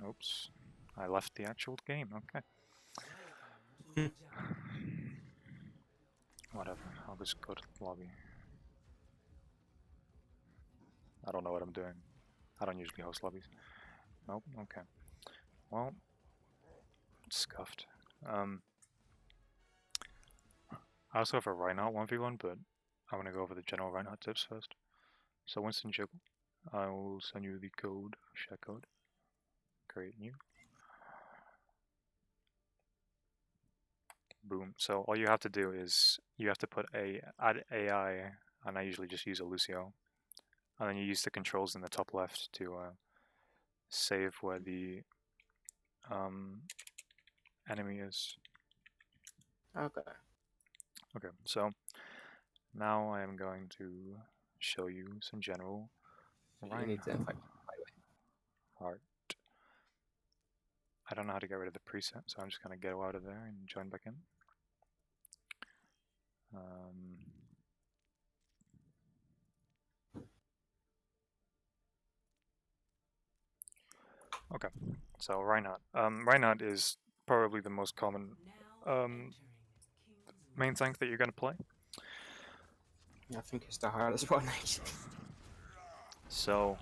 Oops, I left the actual game, okay. Whatever, I'll just go to the lobby. I don't know what I'm doing. I don't usually host lobbies. Nope, okay. Well, scuffed. I also have a Reinhardt 1v1, but I want to go over the general Reinhardt tips first. So Winston Jiggle, I will send you the code, share code. Create new. Boom. So all you have to do is you have to put add AI, and I usually just use a Lucio, and then you use the controls in the top left to save where the enemy is. Okay. Okay. So now I am going to show you some general. You need to invite, by the way. Heart. I don't know how to get rid of the preset, so I'm just going to get out of there and join back in. Okay, so Reinhardt. Reinhardt is probably the most common main tank that you're going to play. I think it's the hardest one, actually. So,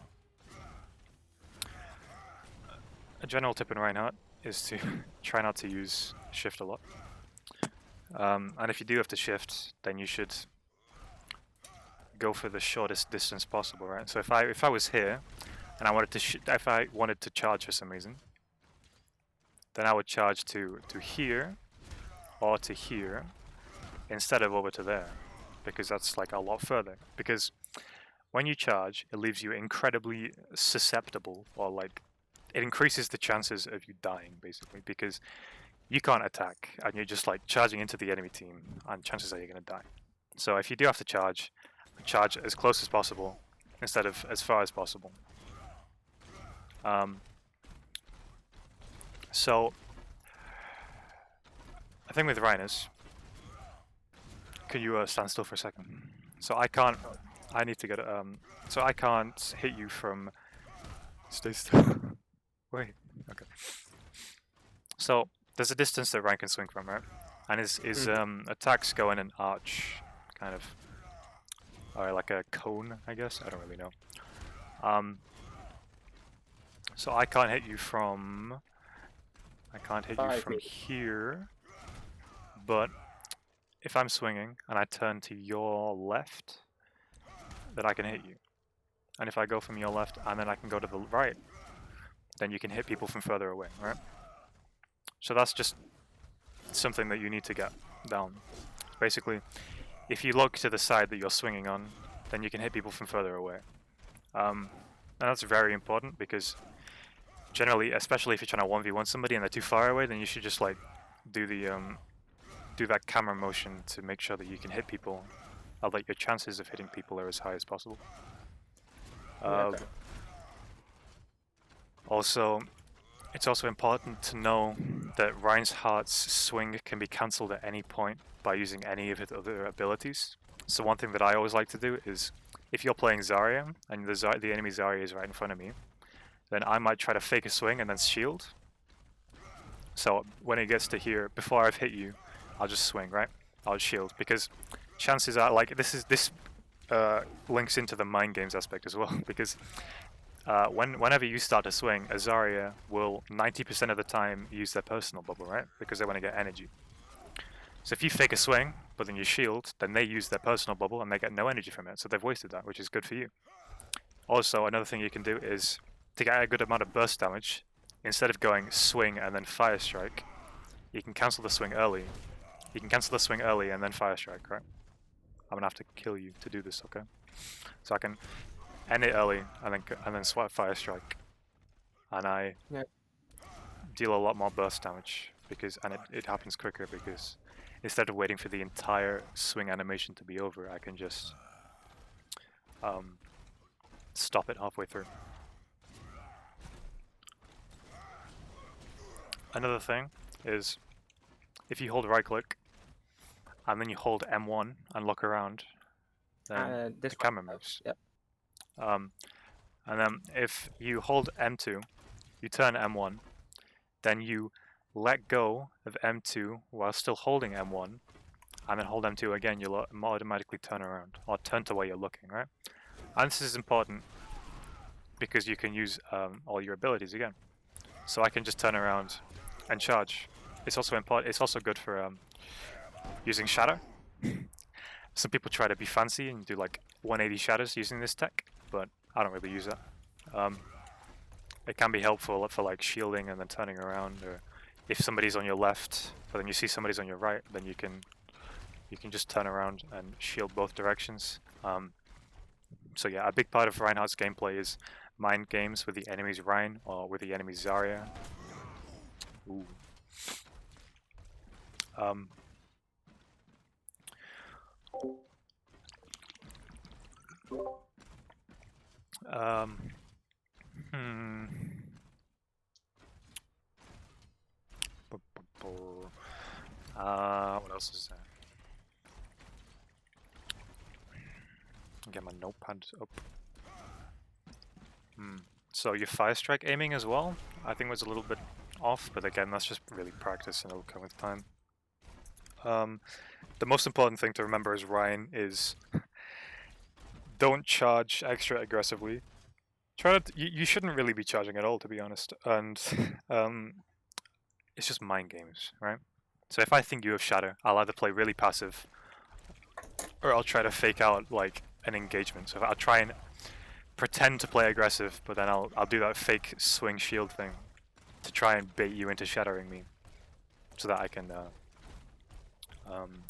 a general tip in Reinhardt is to try not to use shift a lot. And if you do have to shift, then you should go for the shortest distance possible, right? So if I was here and I wanted to if I wanted to charge for some reason, then I would charge to here or to here instead of over to there, because that's like a lot further. Because when you charge, it leaves you incredibly susceptible, or like it increases the chances of you dying, basically, because you can't attack and you're just like charging into the enemy team, and chances are you're going to die. So if you do have to charge as close as possible instead of as far as possible. So I think with Rhinos, could you stand still for a second? So I need to get so I can't hit you from. Stay still. Wait. Okay. So there's a distance that Ryan can swing from, right? And his attacks go in an arch, kind of, or like a cone, I guess. I don't really know. So I can't hit you from... I can't hit you 5 from meters. here, but if I'm swinging and I turn to your left, then I can hit you. And if I go from your left and then I can go to the right, then you can hit people from further away, right? So that's just something that you need to get down. Basically, if you look to the side that you're swinging on, then you can hit people from further away. And that's very important because generally, especially if you're trying to 1v1 somebody and they're too far away, then you should just like do the do that camera motion to make sure that you can hit people, or that your chances of hitting people are as high as possible. Okay. Also, it's also important to know that Reinhardt's swing can be cancelled at any point by using any of his other abilities. So one thing that I always like to do is, if you're playing Zarya and the enemy Zarya is right in front of me, then I might try to fake a swing and then shield. So when it gets to here, before I've hit you, I'll just swing, right? I'll shield, because chances are, like, this links into the mind games aspect as well, because whenever you start to swing, a Zarya will 90% of the time use their personal bubble, right? Because they want to get energy. So if you fake a swing, but then you shield, then they use their personal bubble and they get no energy from it, so they've wasted that, which is good for you. Also, another thing you can do is, to get a good amount of burst damage, instead of going swing and then fire strike, you can cancel the swing early. You can cancel the swing early and then fire strike, right? I'm gonna have to kill you to do this, okay? So I can end it early and then swap fire strike, and I deal a lot more burst damage and it happens quicker because instead of waiting for the entire swing animation to be over, I can just stop it halfway through. Another thing is, if you hold right click and then you hold M1 and look around, then the camera moves. Yep. And then if you hold M2, you turn M1, then you let go of M2 while still holding M1, and then hold M2 again, you'll automatically turn around, or turn to where you're looking, right? And this is important because you can use all your abilities again. So I can just turn around and charge. It's also important. It's also good for using shadow. Some people try to be fancy and do like 180 shadows using this tech, but I don't really use that. It can be helpful for like shielding and then turning around, or if somebody's on your left but then you see somebody's on your right, then you can just turn around and shield both directions. So yeah, a big part of Reinhardt's gameplay is mind games with the enemy's Rein or with the enemy's Zarya. Ooh. What else is there? Get my notepad up. So your fire strike aiming as well, I think was a little bit off, but again, that's just really practice and it'll come with time. The most important thing to remember as Ryan is don't charge extra aggressively. You shouldn't really be charging at all, to be honest, and it's just mind games, right? So if I think you have shadow, I'll either play really passive or I'll try to fake out like an engagement. So I'll try and pretend to play aggressive, but then I'll do that fake swing shield thing to try and bait you into shadowing me so that I can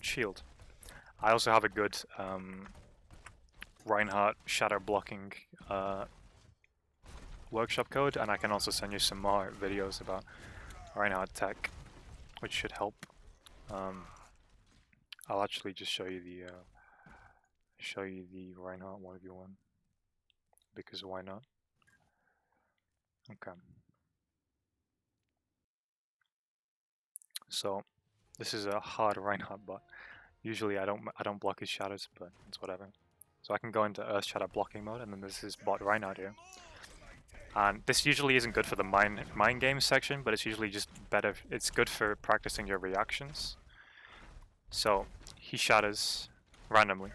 shield. I also have a good Reinhardt shadow blocking workshop code, and I can also send you some more videos about Reinhardt tech, which should help. I'll actually just show you the Reinhardt 1v1, because why not? Okay. So this is a hard Reinhardt bot. Usually I don't block his shadows, but it's whatever. So I can go into Earth Shadow blocking mode, and then this is bot Reinhardt here. And this usually isn't good for the mind games section, but it's usually just better. It's good for practicing your reactions. So he shadows randomly,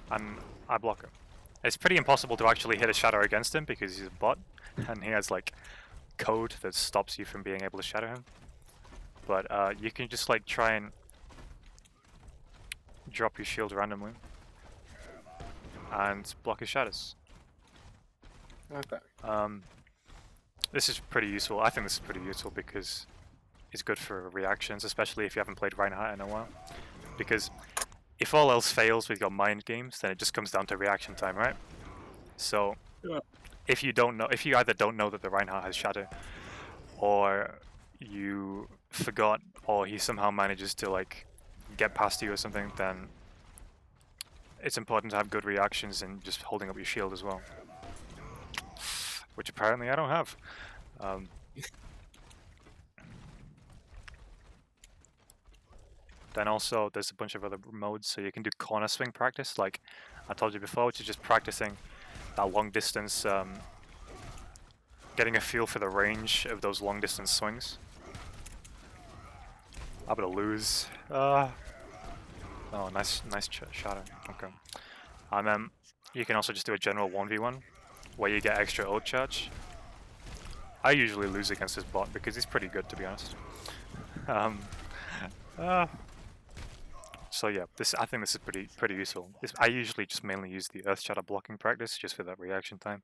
and I block him. It's pretty impossible to actually hit a shadow against him because he's a bot, and he has like code that stops you from being able to shadow him. But you can just like try and drop your shield randomly and block his shadows. Okay. This is pretty useful. I think this is pretty useful because it's good for reactions, especially if you haven't played Reinhardt in a while. Because if all else fails with your mind games, then it just comes down to reaction time, right? So Yeah. if you either don't know that the Reinhardt has shadow, or you forgot, or he somehow manages to like get past you or something, then it's important to have good reactions and just holding up your shield as well. Which apparently I don't have. Then also there's a bunch of other modes, so you can do corner swing practice, like I told you before, which is just practicing that long distance, getting a feel for the range of those long distance swings. I'm gonna lose. Oh, nice shadow. Okay. And then you can also just do a general 1v1 where you get extra ult charge. I usually lose against this bot because he's pretty good, to be honest. So yeah, I think this is pretty useful. I usually just mainly use the Earth Shatter blocking practice just for that reaction time.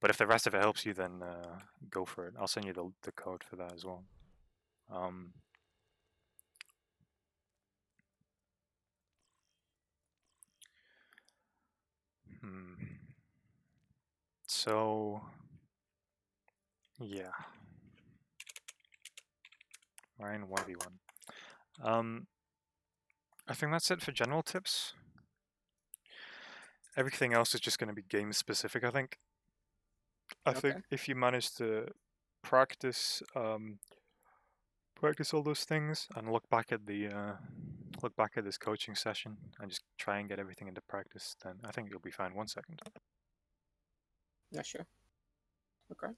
But if the rest of it helps you, then go for it. I'll send you the code for that as well. So yeah, Ryan 1v1. I think that's it for general tips. Everything else is just going to be game specific, I think. I think if you manage to practice all those things and look back at this coaching session and just try and get everything into practice, then I think you'll be fine. 1 second. Yeah, sure. Okay.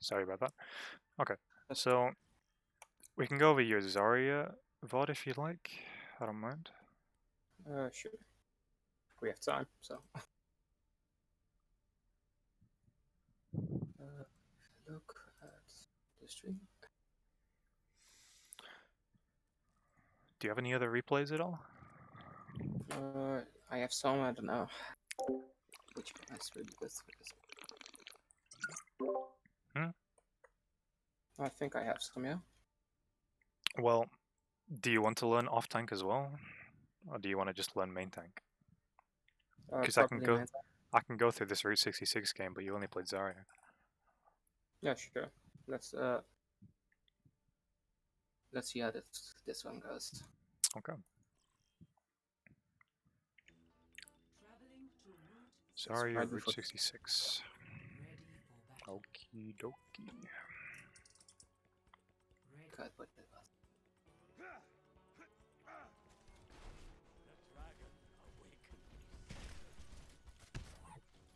Sorry about that. Okay, so we can go over your Zarya VoD if you'd like. I don't mind. Sure. We have time, so. Look at the stream. Do you have any other replays at all? I have some. I don't know which one is really good for this. I think I have some, yeah. Well, do you want to learn off tank as well, or do you want to just learn main tank? Because I can go through this Route 66 game, but you only played Zarya. Yeah, sure. Let's see how this one goes. Okay. Zarya Route 66. Okie dokie. God, what did that?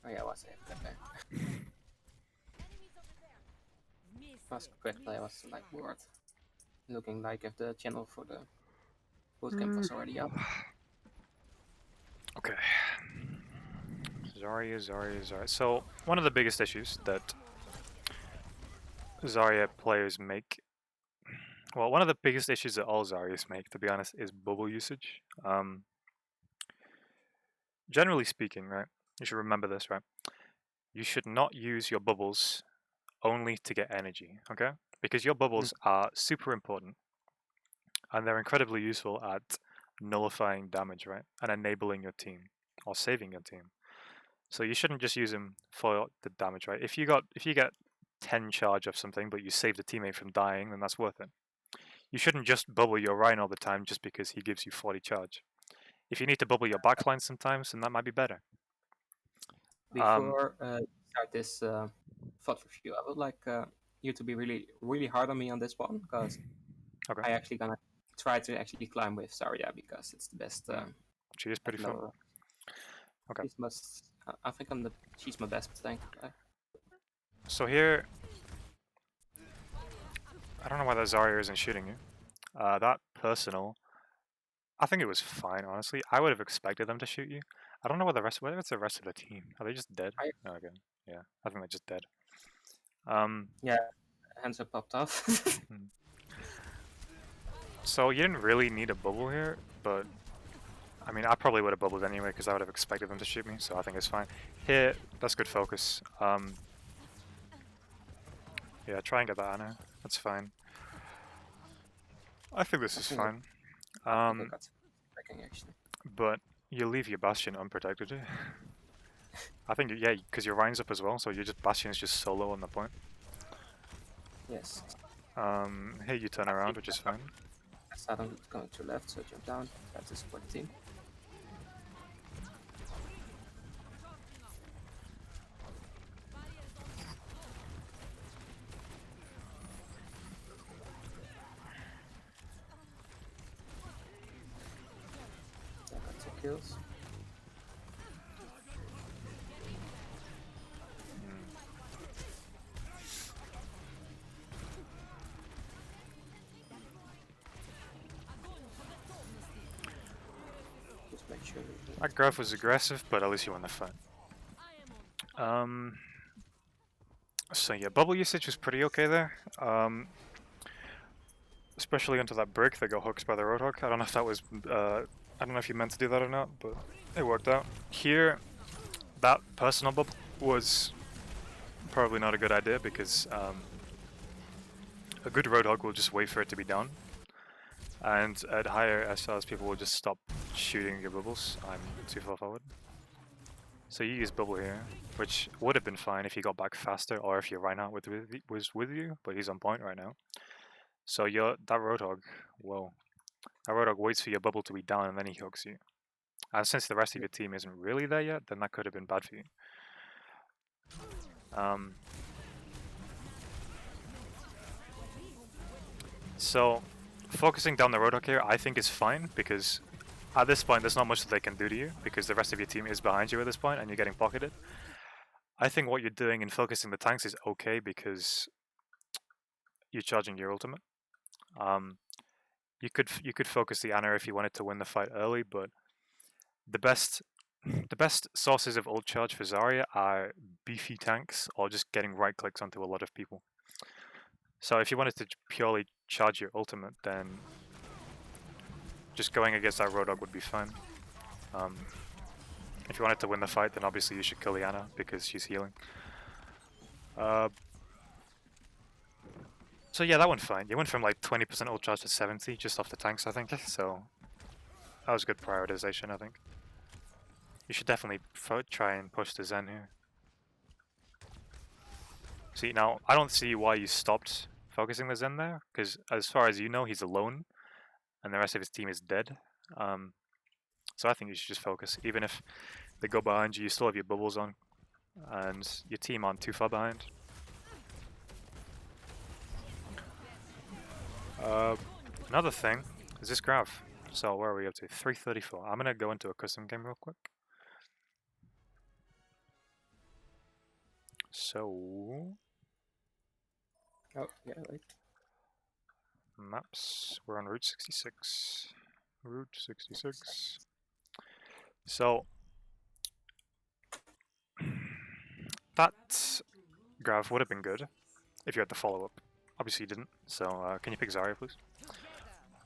Oh yeah, what's it? Okay. First quick play was like bored. Looking like if the channel for the bootcamp was already up. Okay. Zarya. So, one of the biggest issues that Zarya players make, well, one of the biggest issues that all Zaryas make, to be honest, is bubble usage. Generally speaking, right, you should remember this, right? You should not use your bubbles only to get energy, okay? Because your bubbles are super important, and they're incredibly useful at nullifying damage, right? And enabling your team, or saving your team. So you shouldn't just use them for the damage, right? If you get 10 charge of something, but you save the teammate from dying, then that's worth it. You shouldn't just bubble your Rhino all the time just because he gives you 40 charge. If you need to bubble your backline sometimes, then that might be better. Before start this VOD review, I would like you to be really hard on me on this one, because I actually gonna try to actually climb with Zarya because it's the best. She is pretty fun. Okay. I think she's my best tank. So here, I don't know why that Zarya isn't shooting you. That personal, I think it was fine, honestly. I would have expected them to shoot you. I don't know whether it's the rest of the team. Are they just dead? Oh, okay. Yeah, I think they're just dead. Yeah, hands are popped off. So you didn't really need a bubble here, but I mean, I probably would have bubbled anyway because I would have expected them to shoot me, so I think it's fine. Here, that's good focus. Yeah, try and get that Ana. That's fine. I think this is fine. But you leave your Bastion unprotected. I think, yeah, because your Rhine's up as well, so your Bastion's just solo on the point. Yes. Here you turn around, which is fine. I'm going to left, so jump down. That's the support team. I got 2 kills. That graph was aggressive, but at least you won the fight. So yeah, bubble usage was pretty okay there. Especially onto that brick that got hooked by the Roadhog. I don't know if that was, I don't know if you meant to do that or not, but it worked out. Here, that personal bubble was probably not a good idea because a good Roadhog will just wait for it to be down. And at higher SRs, people will just stop shooting your bubbles. I'm too far forward. So you use bubble here, which would have been fine if you got back faster or if your Reinhardt was with you, but he's on point right now. So that Roadhog, well, that Roadhog waits for your bubble to be down and then he hooks you. And since the rest of your team isn't really there yet, then that could have been bad for you. So focusing down the Roadhog here, I think is fine because at this point there's not much that they can do to you because the rest of your team is behind you at this point and you're getting pocketed. I think what you're doing in focusing the tanks is okay because you're charging your ultimate. You could focus the Ana if you wanted to win the fight early, but the best sources of ult charge for Zarya are beefy tanks or just getting right clicks onto a lot of people. So if you wanted to purely charge your ultimate, then just going against that Roadhog would be fine. If you wanted to win the fight, then obviously you should kill the Ana because she's healing. So yeah, that went fine. You went from like 20% ult charge to 70 just off the tanks, I think. So that was good prioritization, I think. You should definitely try and push the Zen here. See, now, I don't see why you stopped focusing the Zen there, because as far as you know, he's alone, and the rest of his team is dead. So I think you should just focus. Even if they go behind you, you still have your bubbles on, and your team aren't too far behind. Another thing is this graph. So where are we up to? 334. I'm gonna go into a custom game real quick. So oh yeah, right. Maps. We're on Route 66. Route 66. So that graph would have been good if you had the follow-up. Obviously you didn't, so can you pick Zarya, please?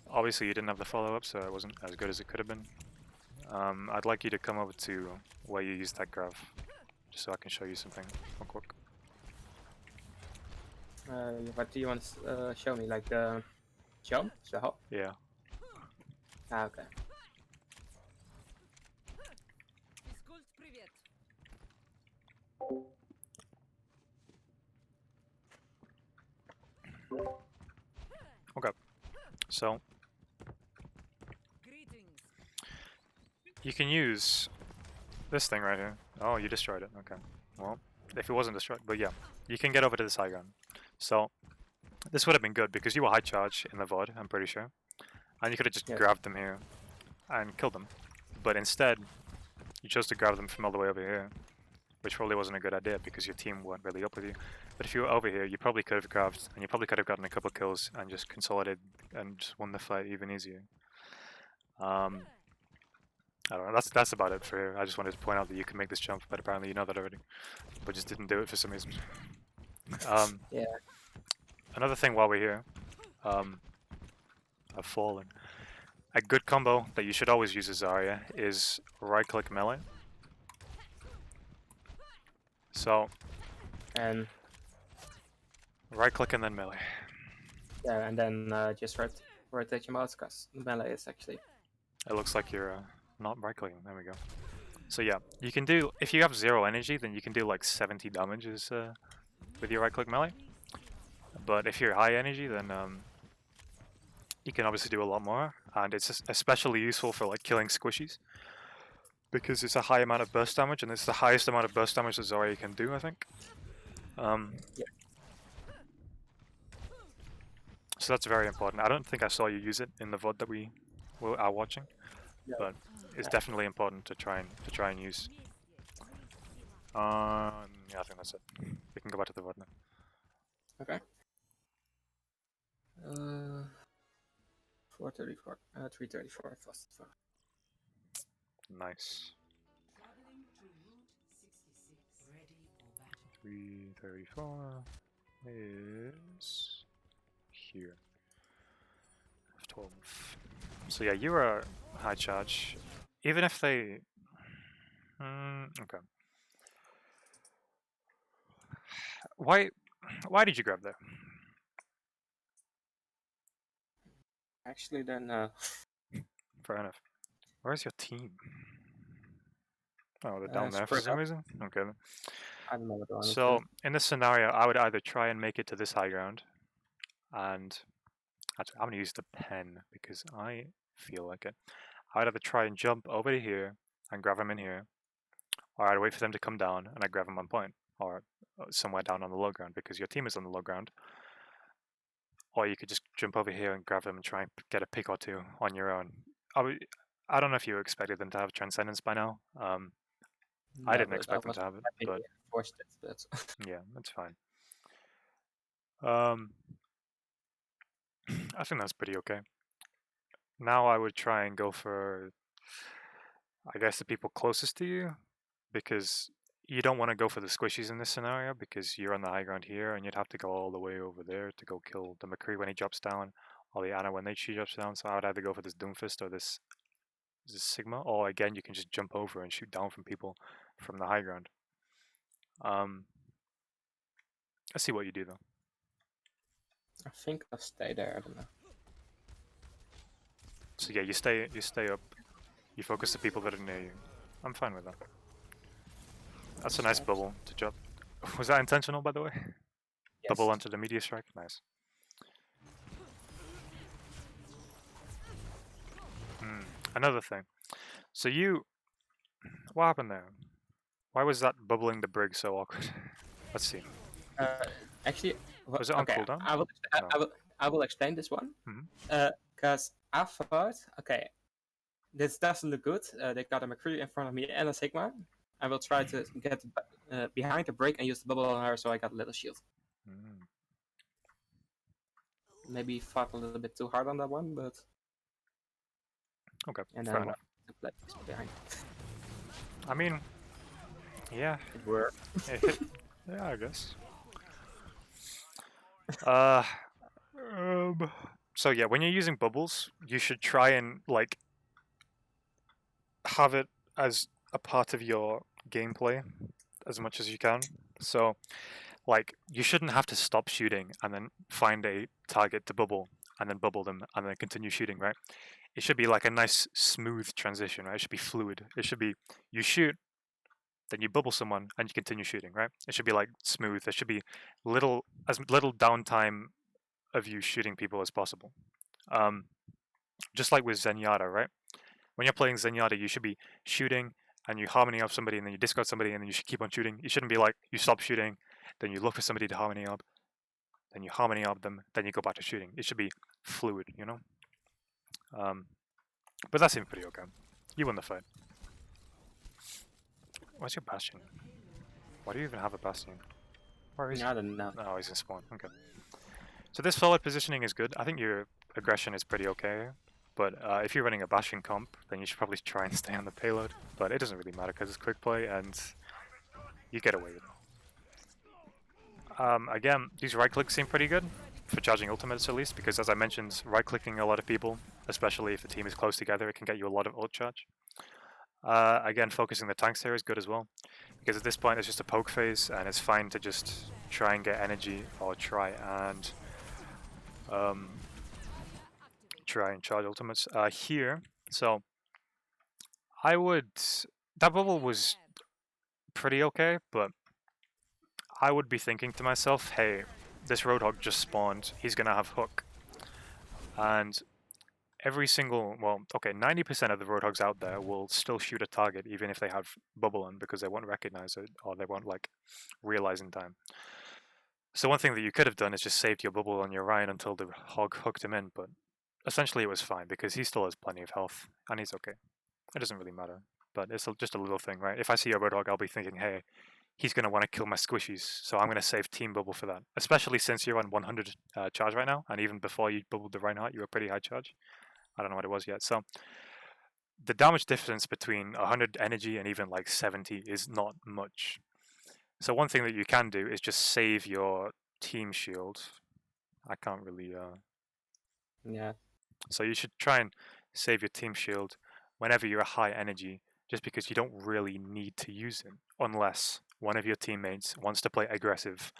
Obviously you didn't have the follow-up, so it wasn't as good as it could have been. I'd like you to come over to where you used that graph, just so I can show you something real quick. What do you want to show me? Like the jump? The hop? Yeah. Ah, okay. Okay. So you can use this thing right here. Oh, you destroyed it. Okay. Well, if it wasn't destroyed, but yeah, you can get over to this high ground. So this would have been good because you were high charge in the VoD, I'm pretty sure. And you could have just Yes. grabbed them here and killed them. But instead, you chose to grab them from all the way over here, which probably wasn't a good idea because your team weren't really up with you. But if you were over here, you probably could have grabbed, and you probably could have gotten a couple kills and just consolidated and just won the fight even easier. I don't know, that's about it for here. I just wanted to point out that you can make this jump, but apparently you know that already. But just didn't do it for some reason. Yeah. Another thing while we're here, I've fallen. A good combo that you should always use as Zarya is right-click melee. So, And right-click and then melee. yeah, and then just rotate your mouse because melee is actually. It looks like you're not right-clicking. There we go. So yeah, you can do, if you have 0 energy, then you can do like 70 damages with your right-click melee. But if you're high energy, then you can obviously do a lot more, and it's especially useful for like killing squishies because it's a high amount of burst damage, and it's the highest amount of burst damage that Zarya can do, I think. Yeah. So that's very important. I don't think I saw you use it in the VOD that we are watching, Yeah. but it's definitely important to try and use. Yeah, I think that's it. We can go back to the VOD now. Okay. 434, 334 fast. Nice. 334 is here. 12. So yeah, you are high charge. Even if they... okay. Why did you grab there? Actually, then. Fair enough. Where's your team? Oh, they're down there for Spring some up. reason? Okay. I don't know what I want to So, do. in this scenario, I would either try and make it to this high ground, and actually, I'm going to use the pen because I feel like it. I'd either try and jump over to here and grab him in here, or I'd wait for them to come down and I'd grab him on point, or somewhere down on the low ground because your team is on the low ground. Or you could just jump over here and grab them and try and get a pick or two on your own. I don't know if you expected them to have Transcendence by now. I didn't expect them to have it, but forced it, but yeah, that's fine. I think that's pretty okay. Now I would try and go for, I guess, the people closest to you, because you don't want to go for the squishies in this scenario because you're on the high ground here and you'd have to go all the way over there to go kill the McCree when he drops down, or the Ana when she drops down. So I would either go for this Doomfist or this Sigma, or again you can just jump over and shoot down from people from the high ground. Let's see what you do though. I think I'll stay there. I don't know. So yeah, you stay up. You focus the people that are near you. I'm fine with that. That's a nice bubble to drop. Was that intentional, by the way? Yes. Bubble onto the meteor strike. Nice. Another thing. So what happened there? Why was that bubbling the brig so awkward? Let's see. Actually, was it on cooldown? I will explain this one. Because I thought, okay, this doesn't look good. They got a McCree in front of me and a Sigma. I will try to get behind the break and use the bubble on her, so I got a little shield. Maybe fought a little bit too hard on that one, but okay, and fair then enough. Behind. I mean, yeah, it worked. Yeah, I guess. So yeah, when you're using bubbles, you should try and like have it as a part of your gameplay as much as you can. So like you shouldn't have to stop shooting and then find a target to bubble and then bubble them and then continue shooting, right? It should be like a nice smooth transition, right? It should be fluid. It should be you shoot, then you bubble someone and you continue shooting, right? It should be like smooth. There should be as little downtime of you shooting people as possible. Just like with Zenyatta, right? When you're playing Zenyatta, you should be shooting and you harmony up somebody and then you discard somebody and then you should keep on shooting. You shouldn't be like you stop shooting, then you look for somebody to harmony up, then you harmony up them, then you go back to shooting. It should be fluid, you know? But that seemed pretty okay. You won the fight. Where's your Bastion? Why do you even have a Bastion? Where is he? I don't know. Oh, he's in spawn. Okay. So this forward positioning is good. I think your aggression is pretty okay. But if you're running a Bastion comp, then you should probably try and stay on the payload. But it doesn't really matter because it's quick play and you get away with it. Again, these right clicks seem pretty good for charging ultimates at least, because as I mentioned, right clicking a lot of people, especially if the team is close together, it can get you a lot of ult charge. Again, focusing the tanks here is good as well, because at this point it's just a poke phase and it's fine to just try and get energy or try and charge ultimates. Here, so I would, that bubble was pretty okay, but I would be thinking to myself, hey, this Roadhog just spawned, he's gonna have hook. And every single, well, okay, 90% of the Roadhogs out there will still shoot a target even if they have bubble on, because they won't recognize it or they won't like realize in time. So one thing that you could have done is just saved your bubble on your Ryan until the hog hooked him in, but essentially it was fine because he still has plenty of health and he's okay. It doesn't really matter, but it's just a little thing, right? If I see a Roadhog, I'll be thinking, hey, he's going to want to kill my squishies, so I'm going to save team bubble for that. Especially since you're on 100 charge right now, and even before you bubbled the Reinhardt, you were pretty high charge. I don't know what it was yet. So the damage difference between 100 energy and even like 70 is not much. So one thing that you can do is just save your team shield. I can't really... Yeah. So you should try and save your team shield whenever you're high energy, just because you don't really need to use it, unless one of your teammates wants to play aggressive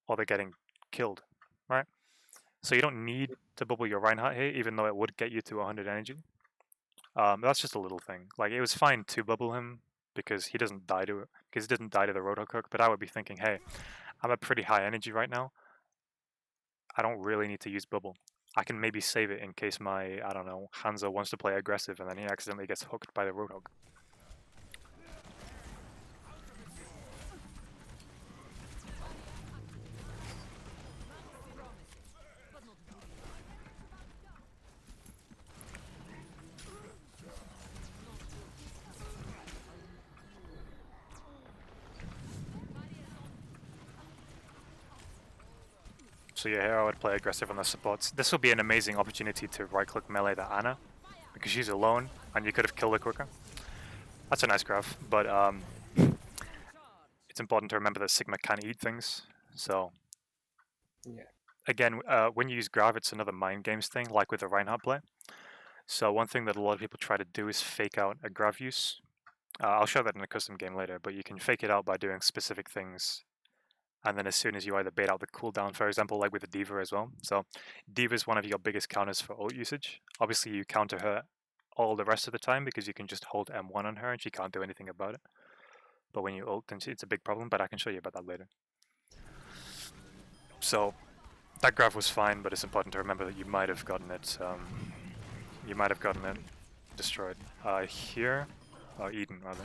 or they're getting killed, right? So you don't need to bubble your Reinhardt here, even though it would get you to 100 energy. That's just a little thing. Like, it was fine to bubble him because he doesn't die to it, because he didn't die to the Roadhog hook, but I would be thinking, hey, I'm at pretty high energy right now. I don't really need to use bubble. I can maybe save it in case my, I don't know, Hanzo wants to play aggressive and then he accidentally gets hooked by the Roadhog. So yeah, here I would play aggressive on the supports. This will be an amazing opportunity to right-click melee the Ana, because she's alone, and you could have killed her quicker. That's a nice graph, but it's important to remember that Sigma can eat things, so... Yeah. Again, when you use Grav, it's another mind games thing, like with the Reinhardt play. So one thing that a lot of people try to do is fake out a Grav use. I'll show that in a custom game later, but you can fake it out by doing specific things. And then as soon as you either bait out the cooldown, for example, like with the D.Va as well. So D.Va is one of your biggest counters for ult usage. Obviously, you counter her all the rest of the time because you can just hold M1 on her and she can't do anything about it. But when you ult, then it's a big problem, but I can show you about that later. So that graph was fine, but it's important to remember that you might have gotten it destroyed. Here, Eden rather.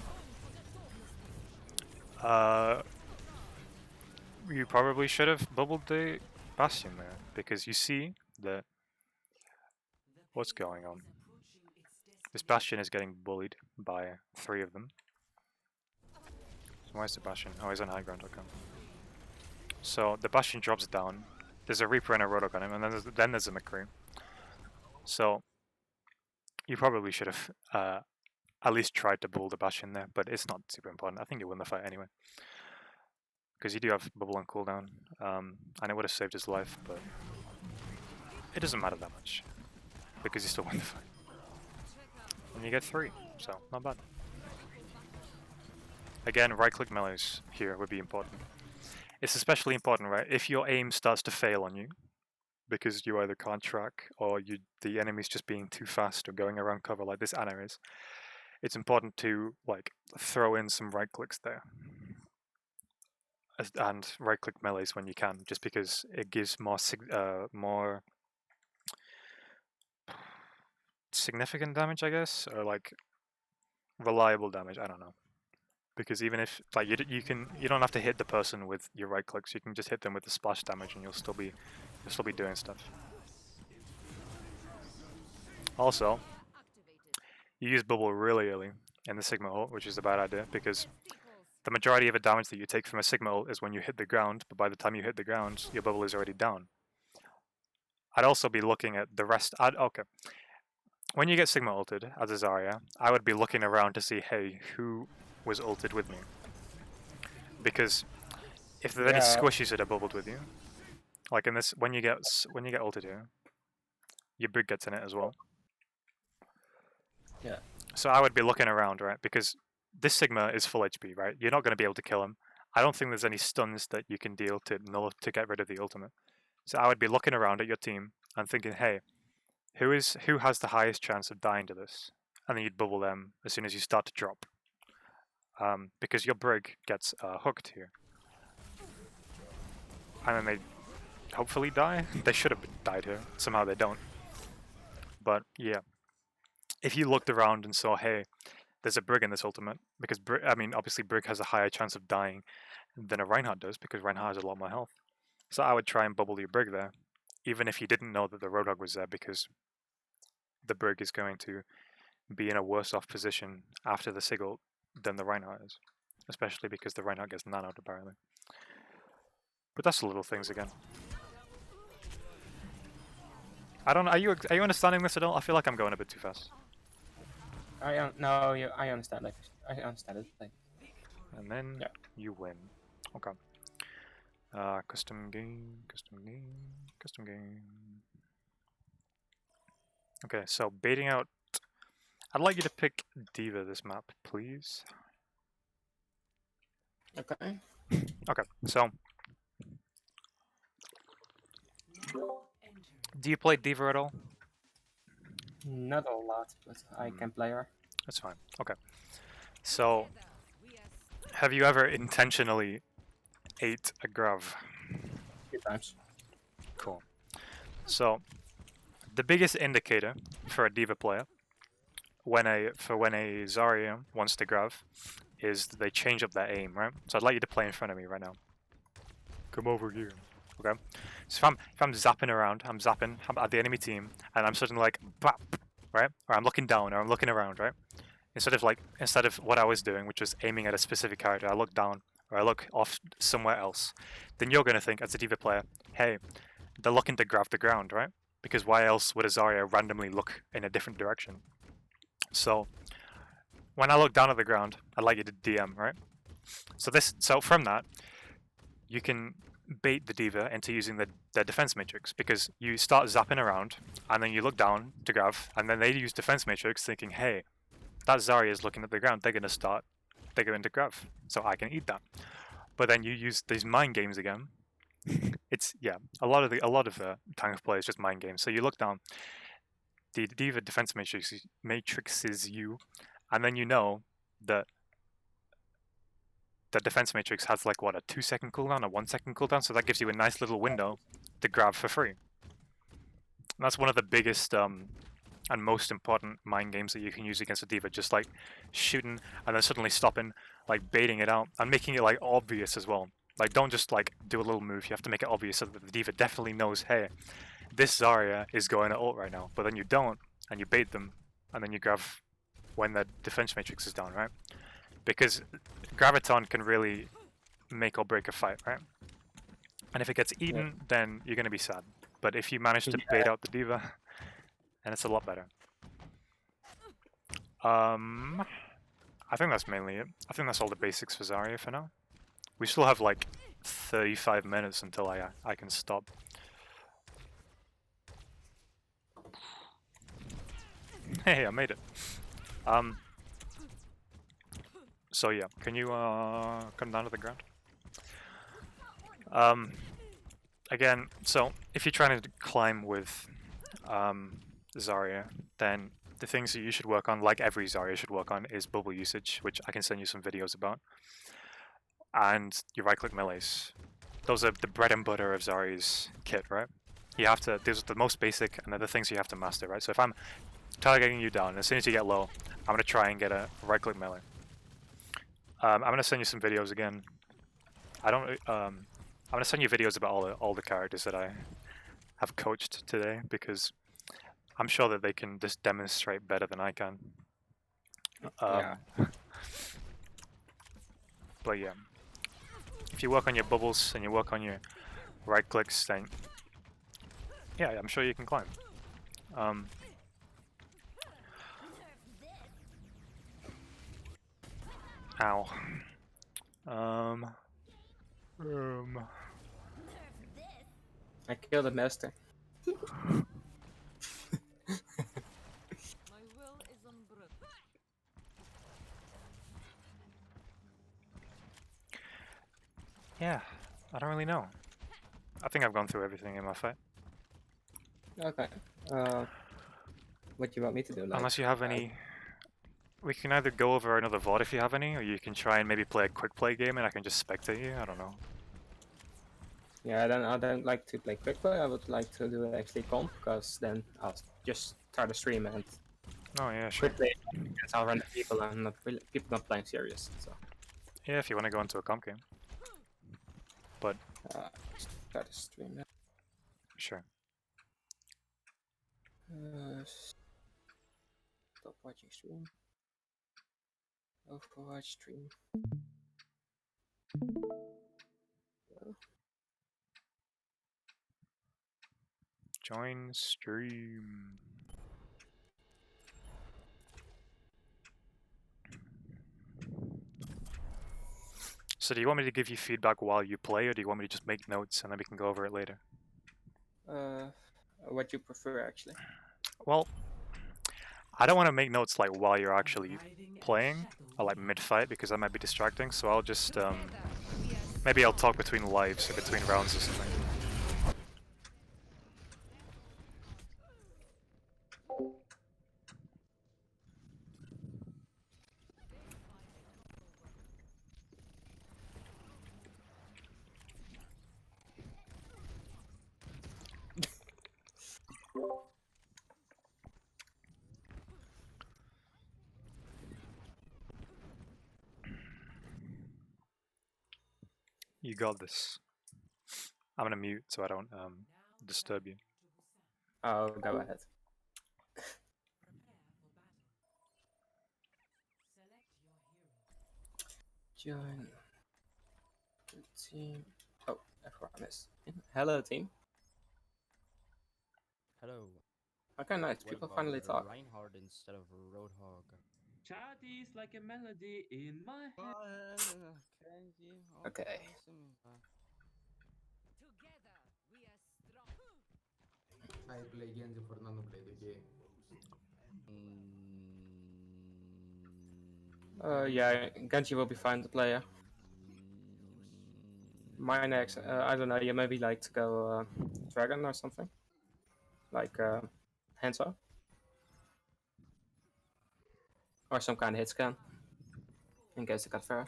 You probably should have bubbled the Bastion there, because you see that what's going on. This Bastion is getting bullied by 3 of them. So where's the Bastion? Oh, he's on high ground, okay. So the Bastion drops down. There's a Reaper and a Roadhog on him, and then there's a McCree. So you probably should have at least tried to bubble the Bastion there, but it's not super important. I think you win the fight anyway, because you do have bubble on cooldown, and it would have saved his life, but it doesn't matter that much, because you still win the fight. And you get 3, so not bad. Again, right-click melees here would be important. It's especially important, right, if your aim starts to fail on you, because you either can't track, or the enemy's just being too fast or going around cover like this Ana is. It's important to, like, throw in some right-clicks there. And right-click melees when you can, just because it gives more significant damage, I guess, or like reliable damage. I don't know, because even if like you don't have to hit the person with your right clicks. You can just hit them with the splash damage, and you'll still be doing stuff. Also, you use bubble really early in the Sigma ult, which is a bad idea because the majority of the damage that you take from a Sigma ult is when you hit the ground, but by the time you hit the ground, your bubble is already down. I'd also be looking at the rest. Okay. When you get Sigma ulted as a Zarya, I would be looking around to see, hey, who was ulted with me? Because if there's any squishies that are bubbled with you, like in this, when you get ulted here, your brig gets in it as well. Yeah. So I would be looking around, right? Because this Sigma is full HP, right? You're not going to be able to kill him. I don't think there's any stuns that you can deal to get rid of the ultimate. So I would be looking around at your team and thinking, hey, who has the highest chance of dying to this? And then you'd bubble them as soon as you start to drop. Because your brig gets hooked here. And then they hopefully die. They should have died here. Somehow they don't. But yeah. If you looked around and saw, hey, there's a brig in this ultimate, because obviously brig has a higher chance of dying than a Reinhardt does, because Reinhardt has a lot more health. So I would try and bubble your brig there, even if you didn't know that the Roadhog was there, because the brig is going to be in a worse off position after the Sig ult than the Reinhardt is, especially because the Reinhardt gets nanoed apparently. But that's the little things again. I don't know. Are you understanding this at all? I feel like I'm going a bit too fast. I understand. Like, I understand it. Like, and then you win. Okay. Custom game. Okay, so baiting out. I'd like you to pick D.Va this map, please. okay. Okay, so do you play D.Va at all? Not a lot, but I can play her. That's fine. Okay. So, have you ever intentionally ate a Grav? A few times. Cool. So, the biggest indicator for a D.Va player when a Zarya wants to Grav is they change up their aim, right? So I'd like you to play in front of me right now. Come over here. Okay. So if I'm zapping around, I'm at the enemy team, and I'm suddenly like bap, right? Or I'm looking down, or I'm looking around, right? Instead of what I was doing, which was aiming at a specific character, I look down or I look off somewhere else. Then you're gonna think as a D.Va player, hey, they're looking to grab the ground, right? Because why else would a Zarya randomly look in a different direction? So when I look down at the ground, I'd like you to DM, right? So from that, you can bait the D.Va into using their defense matrix, because you start zapping around and then you look down to grab, and then they use defense matrix thinking, hey, that Zarya is looking at the ground, they're going to grab, so I can eat that. But then you use these mind games again. It's a lot of the tank play is just mind games. So you look down, the D.Va defense matrixes you, and then you know that the defense matrix has like what, a 2-second cooldown, a 1-second cooldown, so that gives you a nice little window to grab for free. And that's one of the biggest and most important mind games that you can use against a D.Va, just like shooting and then suddenly stopping, like baiting it out and making it like obvious as well. Like don't just like do a little move, you have to make it obvious so that the D.Va definitely knows, hey, this Zarya is going to ult right now, but then you don't, and you bait them, and then you grab when the defense matrix is down, right? Because Graviton can really make or break a fight, right? And if it gets eaten, then you're going to be sad. But if you manage to bait out the D.Va, then it's a lot better. I think that's mainly it. I think that's all the basics for Zarya for now. We still have like 35 minutes until I can stop. Hey, I made it. So yeah, can you come down to the ground? Again, so if you're trying to climb with Zarya, then the things that you should work on, like every Zarya should work on, is bubble usage, which I can send you some videos about, and your right-click melees. Those are the bread and butter of Zarya's kit, right? You have to, these are the most basic, and they're the things you have to master, right? So if I'm targeting you down, as soon as you get low, I'm going to try and get a right-click melee. I'm going to send you some videos again. I'm going to send you videos about all the characters that I have coached today, because I'm sure that they can just demonstrate better than I can. Yeah. But yeah, if you work on your bubbles and you work on your right clicks, then yeah, I'm sure you can climb. Ow. I killed the master. My will is unbroken. Yeah, I don't really know. I think I've gone through everything in my fight. Okay. What do you want me to do? Like, Unless you have any... We can either go over another VoD if you have any, or you can try and maybe play a quick play game and I can just spectate you, I don't know. yeah, I don't like to play quick play. I would like to do actually comp, because then I'll just start a stream and Oh yeah, sure. quick play against all random people and not really, people not playing serious. So Yeah, if you want to go into a comp game. But, start a stream now. sure. Stop watching stream. Overwatch stream. Join stream. So do you want me to give you feedback while you play, or do you want me to just make notes and then we can go over it later? What you prefer actually? Well, I don't want to make notes like while you're actually playing, or like mid-fight, because that might be distracting, so I'll just, maybe I'll talk between lives or between rounds or something. You got this. I'm gonna mute so I don't disturb you. Oh, go ahead. Join the team. Oh, everyone is in. Hello, team. Hello. Okay, nice. What People about finally talk. Reinhardt instead of Roadhog? Chat is like a melody in my head. Okay. Together we are strong. I play Genji for Nano play the game. Yeah, Genji will be fine to play. Yeah. My next, I don't know. You maybe like to go Dragon or something, like hands up, or some kind of hit scan in case they got fair.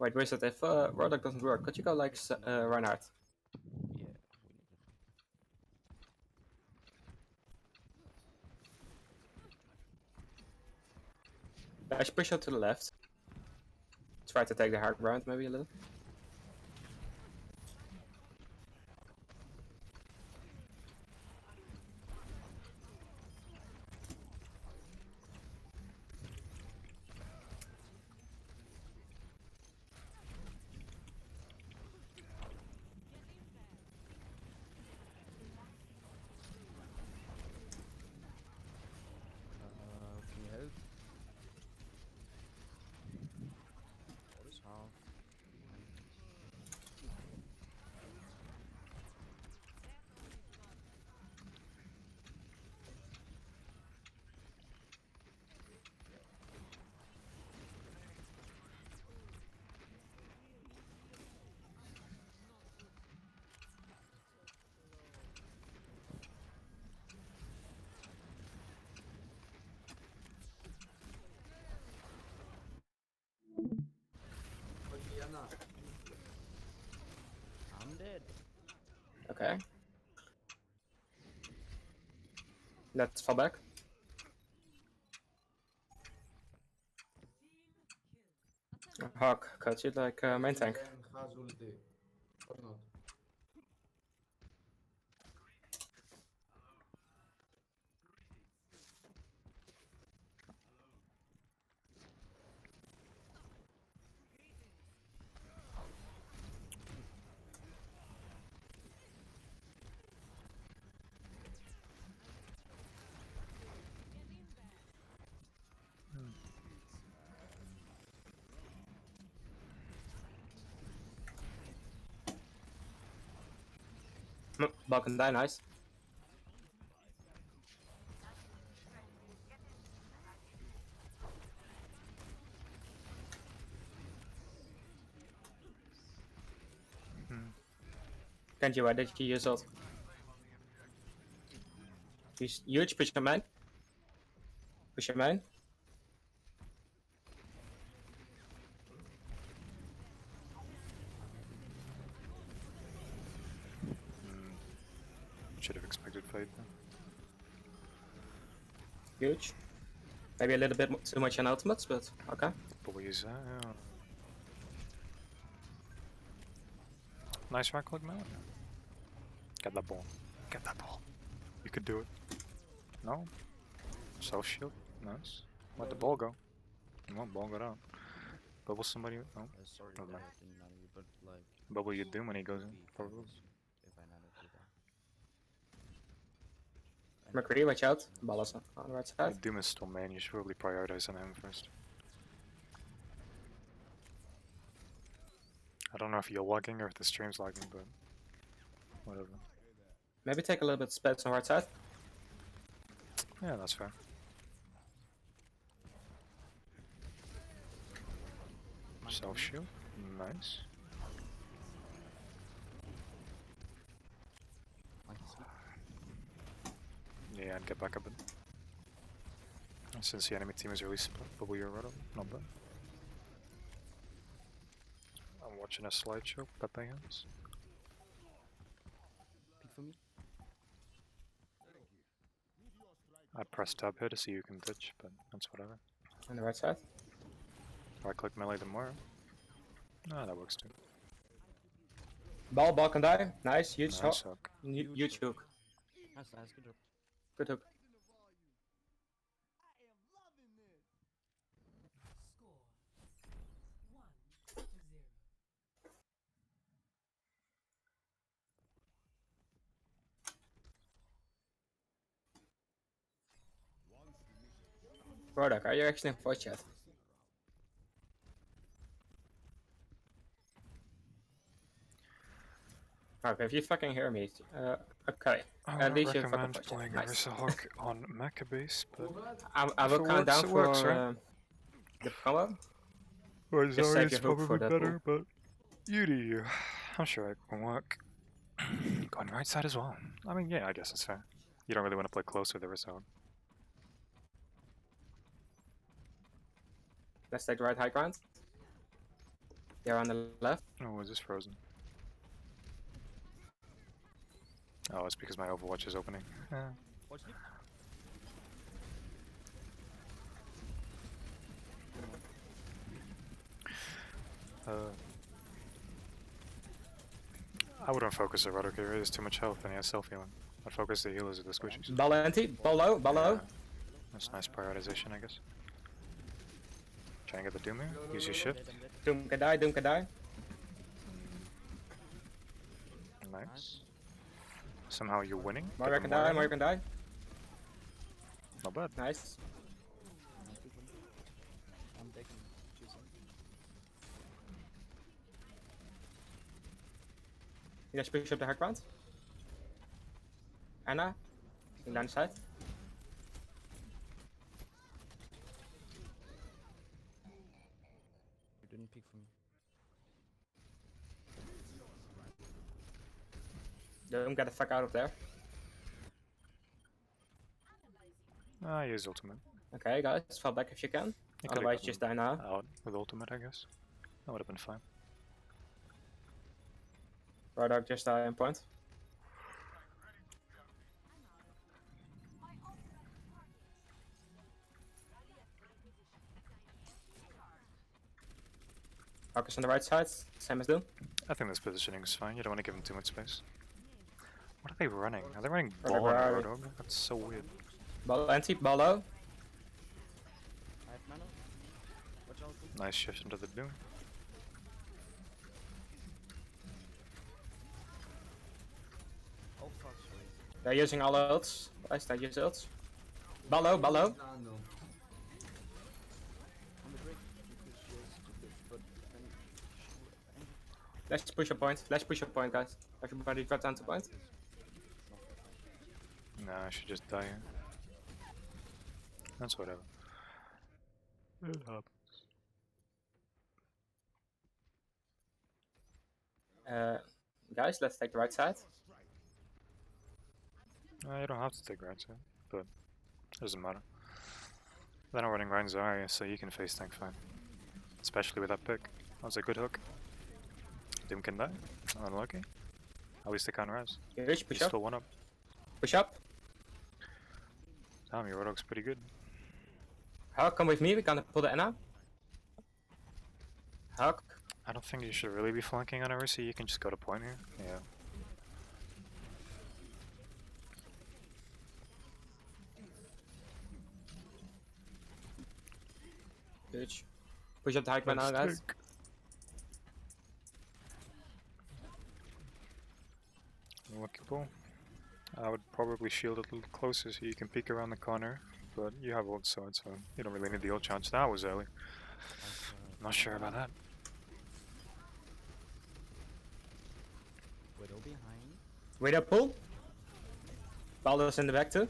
Wait, Wizard, if Rodok doesn't work, could you go like Reinhardt? Yeah, we need I should push out to the left. Try to take the hard ground maybe a little. Can you help? What is half? I'm dead. Okay. Let's fall back. Hawk, coach you like main tank. Ren has ulti. Or not? Balkan die, nice. Kenji, why did you use ult? He's huge, push your main. Push your main. Should have expected fight though. Huge. Maybe a little bit too much on ultimates, but okay. But we use that, yeah. Nice right click, man. Get that ball. Get that ball. You could do it. No? Self shield. Nice. Let the ball go. No, ball got out. Bubble somebody. No. Sorry Never that mind. I didn't know you, but like. Bubble you do when he goes in. be Probably. focused if I know to do that. McCree, watch out. Ballas on the right side. Doom is still main. You should probably prioritize on him first. I don't know if you're lagging or if the stream's lagging, but whatever. Maybe take a little bit of space on the right side. Yeah, that's fair. Self shield. Nice. Yeah, and get back a bit. Since the enemy team is really split, but we are right up. Not bad. I'm watching a slideshow, Pepe hands. Pick for me. I pressed tab here to see you can ditch, but that's whatever. On the right side. Right click melee the more. Ah, that works too. Balkan die. Nice, huge Nice hook. hook. Huge hook. Nice, good job. Good hook. Rodok, are you actually in voice chat? Okay, if you fucking hear me, okay. I At would least you fucking recommend voice chat. playing Nice. Arisa Hawk on Mecha base, but I will If it count works, down it for works, right? the combo. or Just save Zarya's your hook for probably that better, but you do you. I'm sure it can work. Going right side as well. I mean, yeah, I guess it's fair. You don't really want to play close with Arisa Hawk. Let's take the right high ground. They're on the left. Oh, is this frozen? Oh, it's because my Overwatch is opening. Watch me. I wouldn't focus the Roderick here, he has too much health and he has self-healing. I'd focus the healers at the squishies. Ball empty. Ball low. Ball low. Yeah, that's nice prioritization, I guess. Try and get the Doom here, use your shift. I'm dead. Doom can die. Doom can die. Nice. Somehow you're winning. Get Mario the can die. Moira. Mario can die. Not bad. Nice. I'm taking choosing. You guys push up the high ground. Anna. Down the side. You didn't pick for me. Doom, get the fuck out of there. Ah, use ultimate. Okay, guys, fall back if you can. You could've Otherwise, gotten just die now. out with ultimate, I guess. That would have been fine. Rodok, just die in point. Focus on the right side, same as Doom. I think this positioning is fine. You don't want to give him too much space. What are they running? Are they running Whatever, ball on are Roadhog? That's so weird. Ball empty, ball low. I have mana. Watch out. Nice shift into the Doom. Oh fuck, sorry. They're using all ults. Guys, they use ults. Ball low, ball low. Nano. On the break because she is stupid, but then she Let's push a point. Let's push a point, guys. Everybody drop down to point. Nah, I should just die here. That's whatever. It happens. Guys, let's take the right side. You don't have to take right side, but it doesn't matter. They're not running around Zarya, so you can face tank fine. Especially with that pick. That was a good hook. Doom can die. Unlucky. At least they can't res. Huge, He's push up. still one up. Push up. Damn, your Rodog's pretty good. Hawk, come with me. We're gonna pull the N out. Hawk. I don't think you should really be flanking on Arisi. You can just go to point here. Yeah. Huge. Push up the hike right now, Nice guys. pick. Lucky pull. I would probably shield it a little closer so you can peek around the corner, but you have ult sword, so you don't really need the ult chance. That was early. Not sure about that. Widow behind. Wait up, pull. Baldur's in the back too.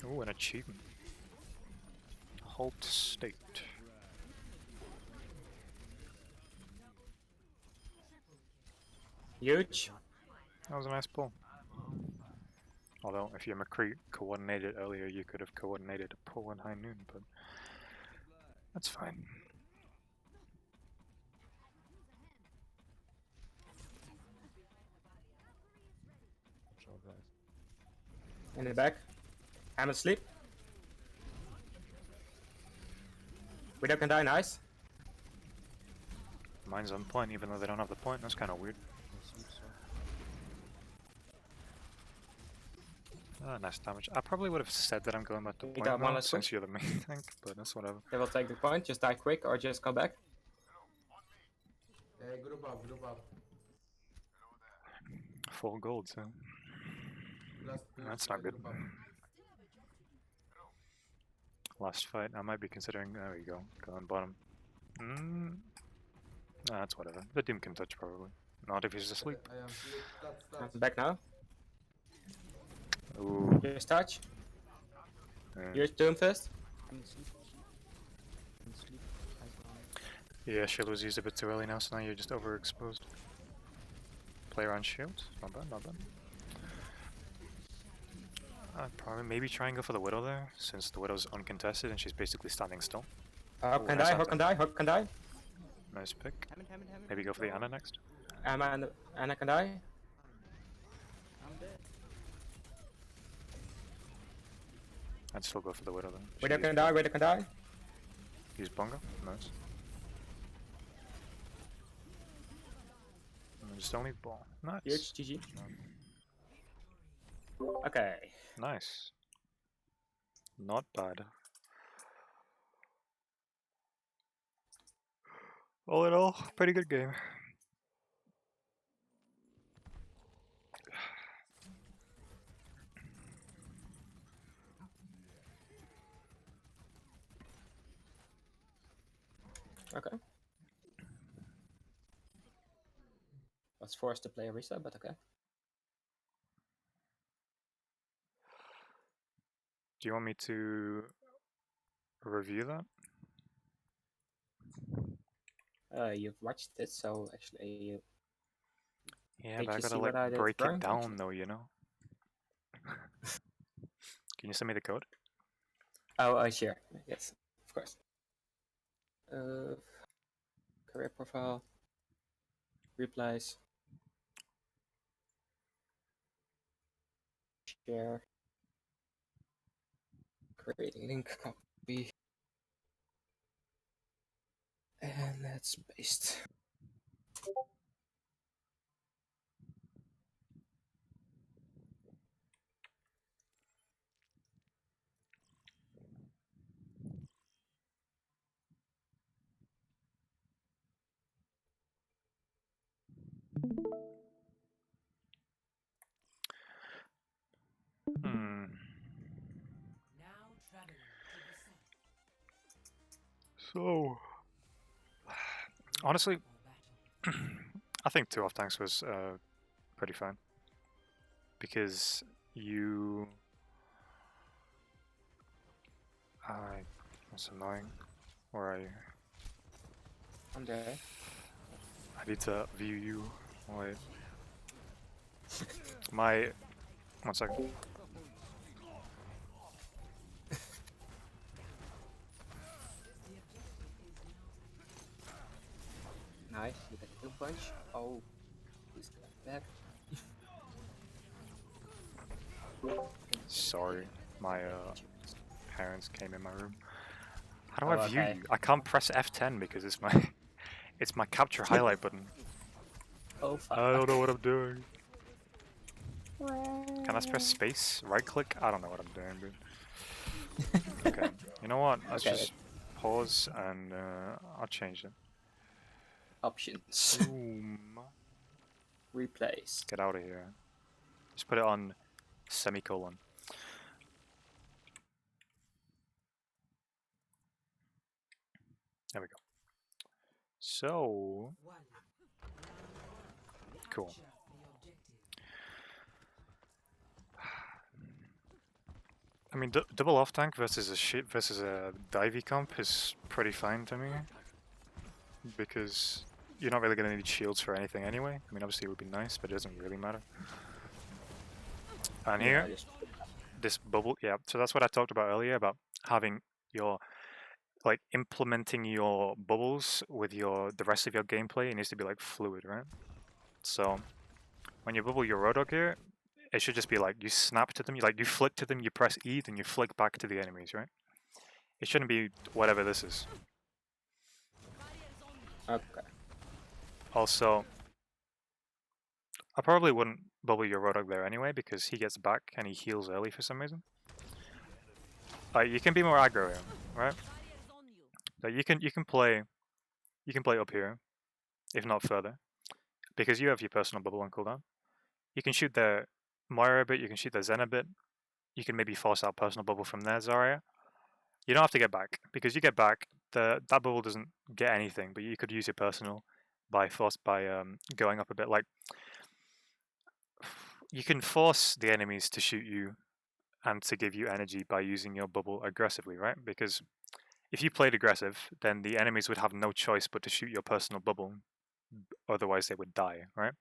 Ooh, an achievement. Halt state. Huge. That was a nice pull. Although, if your McCree coordinated earlier, you could have coordinated a pull in high noon, but that's fine. In the back. I'm asleep. Widow can die, nice. Mine's on point, even though they don't have the point. That's kind of weird. Ah, nice damage. I probably would have said that I'm going back to You point got one now, last since switch? you're the main tank, but that's whatever. They will take the point, just die quick or just come back. Group up, group up. Full gold, so Last, that's not good. group up. Last fight, I might be considering. There we go. Go on bottom. That's whatever. The Doom can touch probably. Not if he's asleep. I am asleep. Touch. I'm back now. Ooh. Just touch. Yeah. Here's Doom first. I'm asleep. I'm asleep. Yeah, shield was used a bit too early now, so now you're just overexposed. Player on shield. Not bad, not bad. I'd probably maybe try and go for the Widow there, since the Widow's uncontested and she's basically standing still. Hawk Ooh, can nice die, Hawk anti. can die, Hawk can die. Nice pick. Hammond. Maybe go for the Ana next. Anna can die. I'm dead. I'd still go for the Widow then. Widow She can die, Widow can die. use Bongo. Nice. And just don't need ball. Nice. Huge, GG. Okay. Nice. Not bad. All in all, pretty good game. Okay. Was forced to play a reset, but okay. Do you want me to review that? You've watched it, so actually you Yeah, Did but I you gotta see what I like did break wrong, it down actually? though, you know? Can you send me the code? Oh, sure. Yes, of course. Career profile. Replies. Share. Creating link copy. And that's paste. Hmm. Now traveling to the south So, honestly, for battle. I think 2 off tanks was pretty fine. because you. That's annoying. Where are you? I'm there. I need to view you. Wait. My. 1 second. Nice, you get a kill punch. Oh, he's back. Sorry, my parents came in my room. How do Oh, I view okay. you? I can't press F10 because it's my it's my capture highlight button. Oh fuck. I don't know what I'm doing. Can I press space? Right click? I don't know what I'm doing, dude. Okay, you know what? Let's Okay. just pause and I'll change it. Options. Boom. Replace. Get out of here. Just put it on semicolon. There we go. So One. cool. Capture the objective. I mean, double off tank versus a divey comp is pretty fine to me, because you're not really gonna need shields for anything anyway. I mean, obviously it would be nice, but it doesn't really matter. And here, Yeah, just this bubble, yeah. So that's what I talked about earlier about having your like implementing your bubbles with the rest of your gameplay. It needs to be like fluid, right? So when you bubble your Rodog here, it should just be like you snap to them, you flick to them, you press E, then you flick back to the enemies, right? It shouldn't be whatever this is. okay. Also, I probably wouldn't bubble your Rodog there anyway because he gets back and he heals early for some reason. You can be more aggro here, right? Like you can play up here, if not further, because you have your personal bubble on cooldown. You can shoot the Moira a bit, you can shoot the Zen a bit. You can maybe force out personal bubble from there, Zarya. You don't have to get back, because you get back, that bubble doesn't get anything, but you could use your personal by going up a bit. Like, you can force the enemies to shoot you and to give you energy by using your bubble aggressively, right? Because if you played aggressive, then the enemies would have no choice but to shoot your personal bubble, otherwise they would die, right?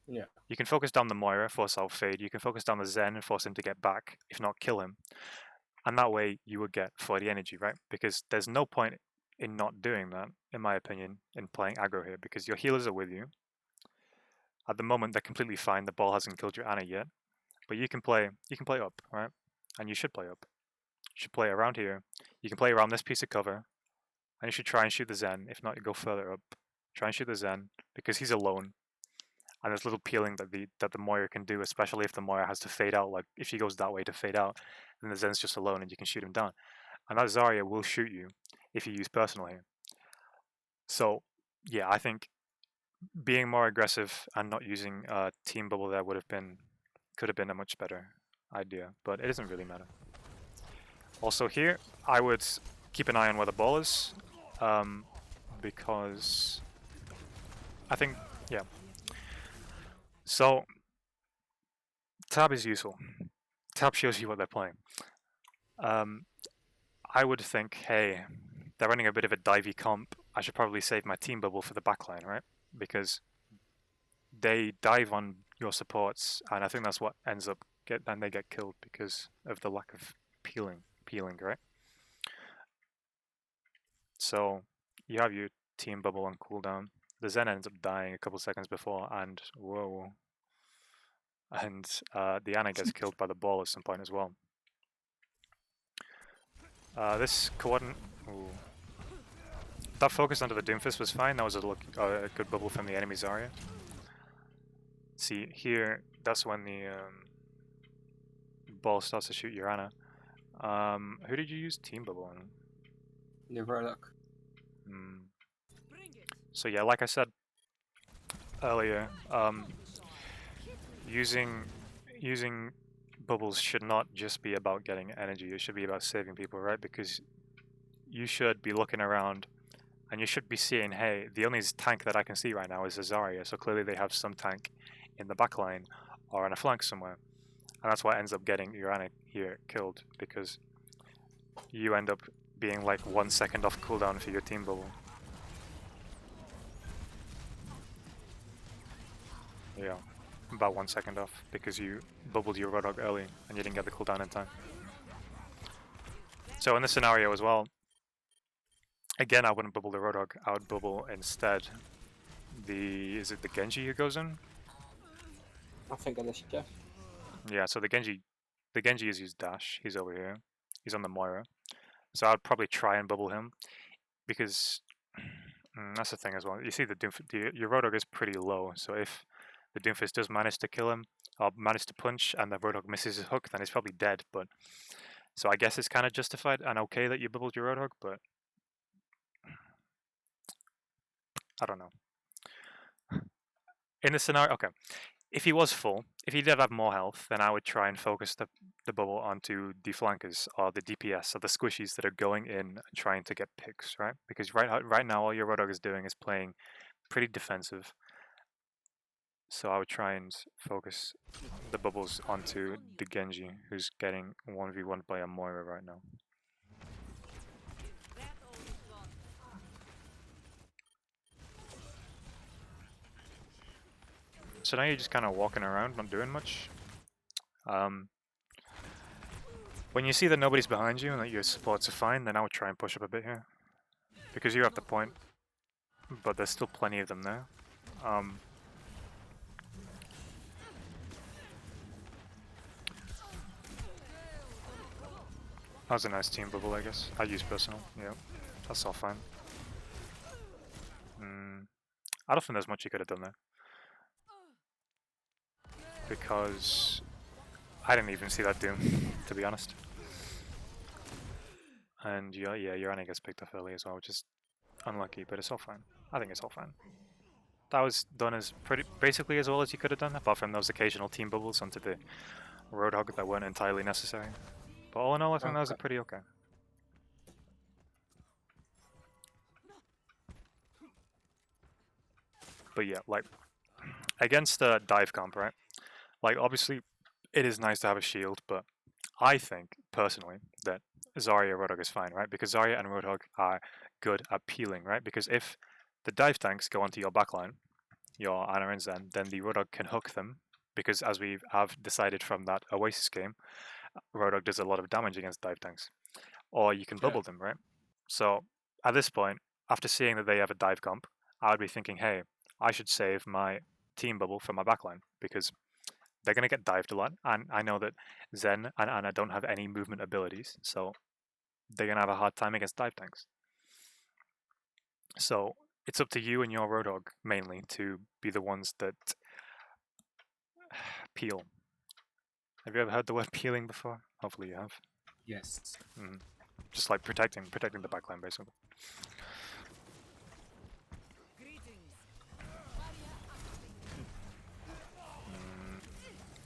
Yeah. You can focus down the Moira, force out Fade. You can focus down the Zen and force him to get back, if not kill him. And that way you would get 40 energy, right? Because there's no point in not doing that, in my opinion, in playing aggro here, because your healers are with you. At the moment, they're completely fine. The ball hasn't killed your Ana yet, but you can play up, right? And you should play up. You should play around here. You can play around this piece of cover, and you should try and shoot the Zen. If not, you go further up. Try and shoot the Zen because he's alone. And there's little peeling that the Moira can do, especially if the Moira has to fade out. Like if she goes that way to fade out, then the Zen's just alone and you can shoot him down. And that Zarya will shoot you if you use personal here. So yeah, I think being more aggressive and not using team bubble there could have been a much better idea, but it doesn't really matter. Also here, I would keep an eye on where the ball is, because I think, yeah. So tab is useful. Tab shows you what they're playing. I would think, hey, they're running a bit of a divey comp. I should probably save my team bubble for the backline, right? Because they dive on your supports, and I think that's what ends up and they get killed because of the lack of peeling, right? So you have your team bubble on cooldown. The Zen ends up dying a couple seconds before, and whoa. And the Ana gets killed by the ball at some point as well. This coordinate... That focus under the Doomfist was fine. That was a good bubble from the enemy Zarya. See, here, that's when the ball starts to shoot your Ana. Who did you use team bubble on? The Warlock. So yeah, like I said earlier, using bubbles should not just be about getting energy. It should be about saving people, right? Because you should be looking around and you should be seeing, hey, the only tank that I can see right now is a Zarya, so clearly they have some tank in the backline, or on a flank somewhere. And that's why ends up getting Uranic here killed, because you end up being like 1 second off cooldown for your team bubble. Yeah, about 1 second off, because you bubbled your Roadhog early and you didn't get the cooldown in time. So in this scenario as well, again I wouldn't bubble the Roadhog, I would bubble instead is it the Genji who goes in? I think it is, yeah. Yeah, so the Genji is his dash, he's over here, he's on the Moira. So I'd probably try and bubble him, because that's the thing as well. You see your Roadhog is pretty low, so if the Doomfist does manage to kill him, or manage to punch, and the Roadhog misses his hook, then he's probably dead, but... So I guess it's kind of justified and okay that you bubbled your Roadhog, but... I don't know. In this scenario, okay. If he was full, if he did have more health, then I would try and focus the bubble onto the flankers, or the DPS, or the squishies that are going in and trying to get picks, right? Because right now all your Roadhog is doing is playing pretty defensive. So I would try and focus the bubbles onto the Genji, who's getting 1v1 by a Moira right now. So now you're just kind of walking around, not doing much. When you see that nobody's behind you and that your supports are fine, then I would try and push up a bit here. Because you're at the point, but there's still plenty of them there. That was a nice team bubble, I guess. I use personal, yeah. That's all fine. I don't think there's much you could have done there. Because I didn't even see that Doom, to be honest. And yeah, Uranic gets picked up early as well, which is unlucky, but it's all fine. I think it's all fine. That was done as basically as well as you could have done, apart from those occasional team bubbles onto the Roadhog that weren't entirely necessary. But all in all, I think that was pretty okay. But yeah, like, against the dive comp, right? Like, obviously, it is nice to have a shield, but I think, personally, that Zarya Roadhog is fine, right? Because Zarya and Roadhog are good at peeling, right? Because if the dive tanks go onto your backline, your Ana and Zen, then the Roadhog can hook them, because as we have decided from that Oasis game, Roadhog does a lot of damage against dive tanks. Or you can bubble them, right? So, at this point, after seeing that they have a dive comp, I would be thinking, hey, I should save my team bubble for my backline, because they're going to get dived a lot, and I know that Zen and Ana don't have any movement abilities, so they're going to have a hard time against dive tanks. So it's up to you and your Roadhog, mainly, to be the ones that peel. Have you ever heard the word peeling before? Hopefully you have. Yes. Just like protecting the backline, basically.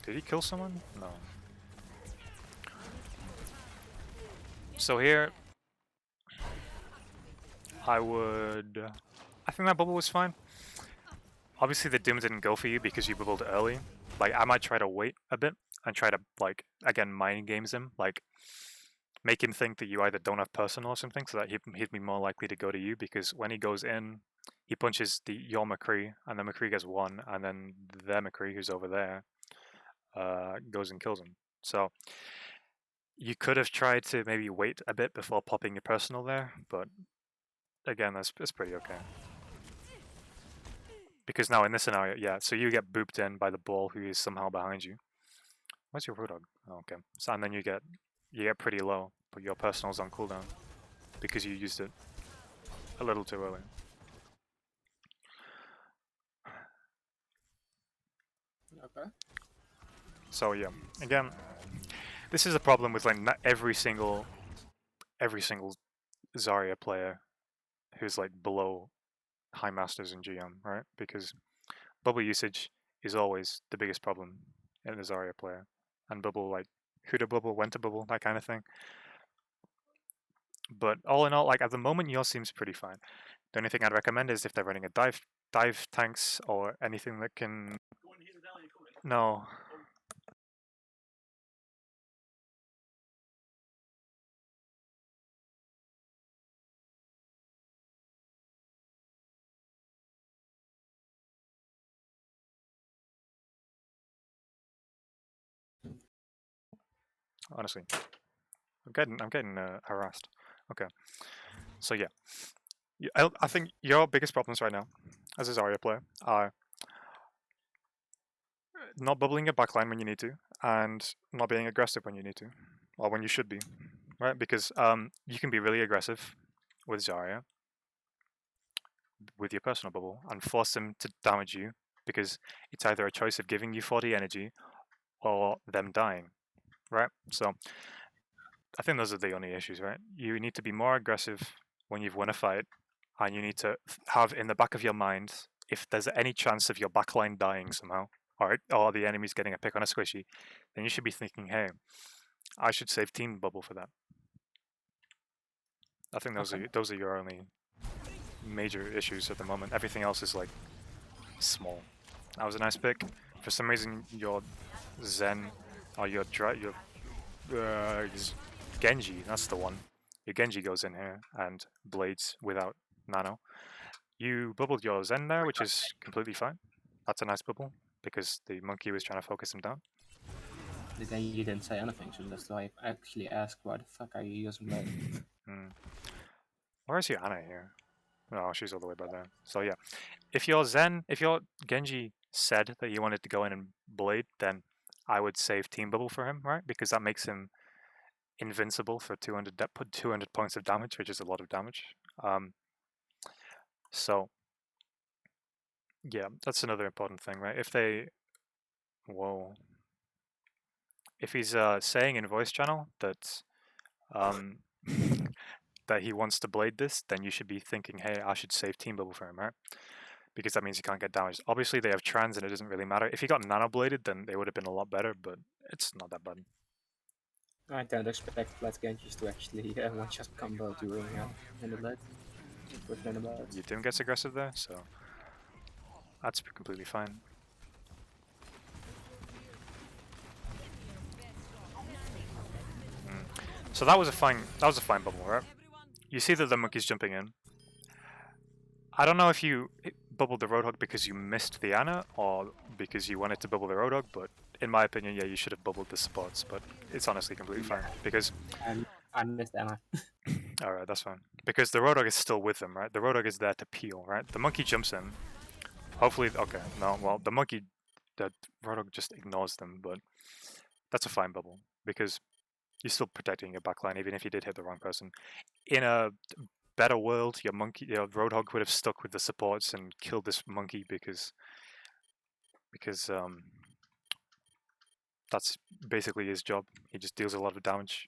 Did he kill someone? No. So here, I think that bubble was fine. Obviously the Doom didn't go for you because you bubbled early. Like, I might try to wait a bit and try to, like, again, mind games him. Like, make him think that you either don't have personal or something, so that he'd be more likely to go to you, because when he goes in, he punches your McCree, and then McCree gets one, and then their McCree, who's over there, goes and kills him. So you could have tried to maybe wait a bit before popping your personal there, but again, that's pretty okay. Because now in this scenario, yeah, so you get booped in by the ball who is somehow behind you. Where's your Roadhog? Oh, okay. So, and then you get pretty low, but your personal's on cooldown because you used it a little too early. Okay. So yeah, again, this is a problem with like not every single Zarya player who's like below High Masters in GM, right? Because bubble usage is always the biggest problem in the Zarya player, and bubble, like who to bubble, when to bubble, that kind of thing. But all in all, like at the moment, yours seems pretty fine. The only thing I'd recommend is if they're running a dive tanks or anything that can. No, honestly. I'm getting harassed. Okay, so yeah, I think your biggest problems right now, as a Zarya player, are not bubbling your backline when you need to, and not being aggressive when you need to, or when you should be, right? Because you can be really aggressive with Zarya with your personal bubble and force them to damage you because it's either a choice of giving you 40 energy or them dying, right? So I think those are the only issues, right? You need to be more aggressive when you've won a fight, and you need to have in the back of your mind if there's any chance of your backline dying somehow, or the enemy's getting a pick on a squishy, then you should be thinking, hey, I should save team bubble for that. I think those are your only major issues at the moment. Everything else is like small. That was a nice pick. For some reason, your Zen or your Genji, that's the one. Your Genji goes in here and blades without nano. You bubbled your Zen there, which is completely fine. That's a nice bubble because the monkey was trying to focus him down. Then you didn't say anything, so that's why I actually asked why the fuck are you using blade? Where is your Ana here? Oh, she's all the way back there. So yeah, if your Genji said that you wanted to go in and blade, then I would save team bubble for him, right? Because that makes him invincible for 200 points of damage, which is a lot of damage. So yeah, that's another important thing, right? If he's saying in voice channel that that he wants to blade this, then you should be thinking, hey, I should save team bubble for him, right? Because that means he can't get damaged. Obviously, they have trans, and it doesn't really matter. If he got nano bladed, then they would have been a lot better, but it's not that bad. I don't expect flat Genjis to actually one-shot combo during in the blade. With nanobots. Your Doom gets aggressive there, so that's completely fine. So that was a fine bubble, right? You see that the monkey's jumping in. I don't know if you bubbled the Roadhog because you missed the Ana or because you wanted to bubble the Roadhog, but in my opinion, yeah, you should have bubbled the supports, but it's honestly completely fine because I missed Ana. alright, that's fine. Because the Roadhog is still with them, right? The Roadhog is there to peel, right? The monkey jumps in. Hopefully, okay, no, well, the Roadhog just ignores them, but that's a fine bubble because you're still protecting your backline even if you did hit the wrong person. In a better world, your Roadhog would have stuck with the supports and killed this monkey because that's basically his job. He just deals a lot of damage,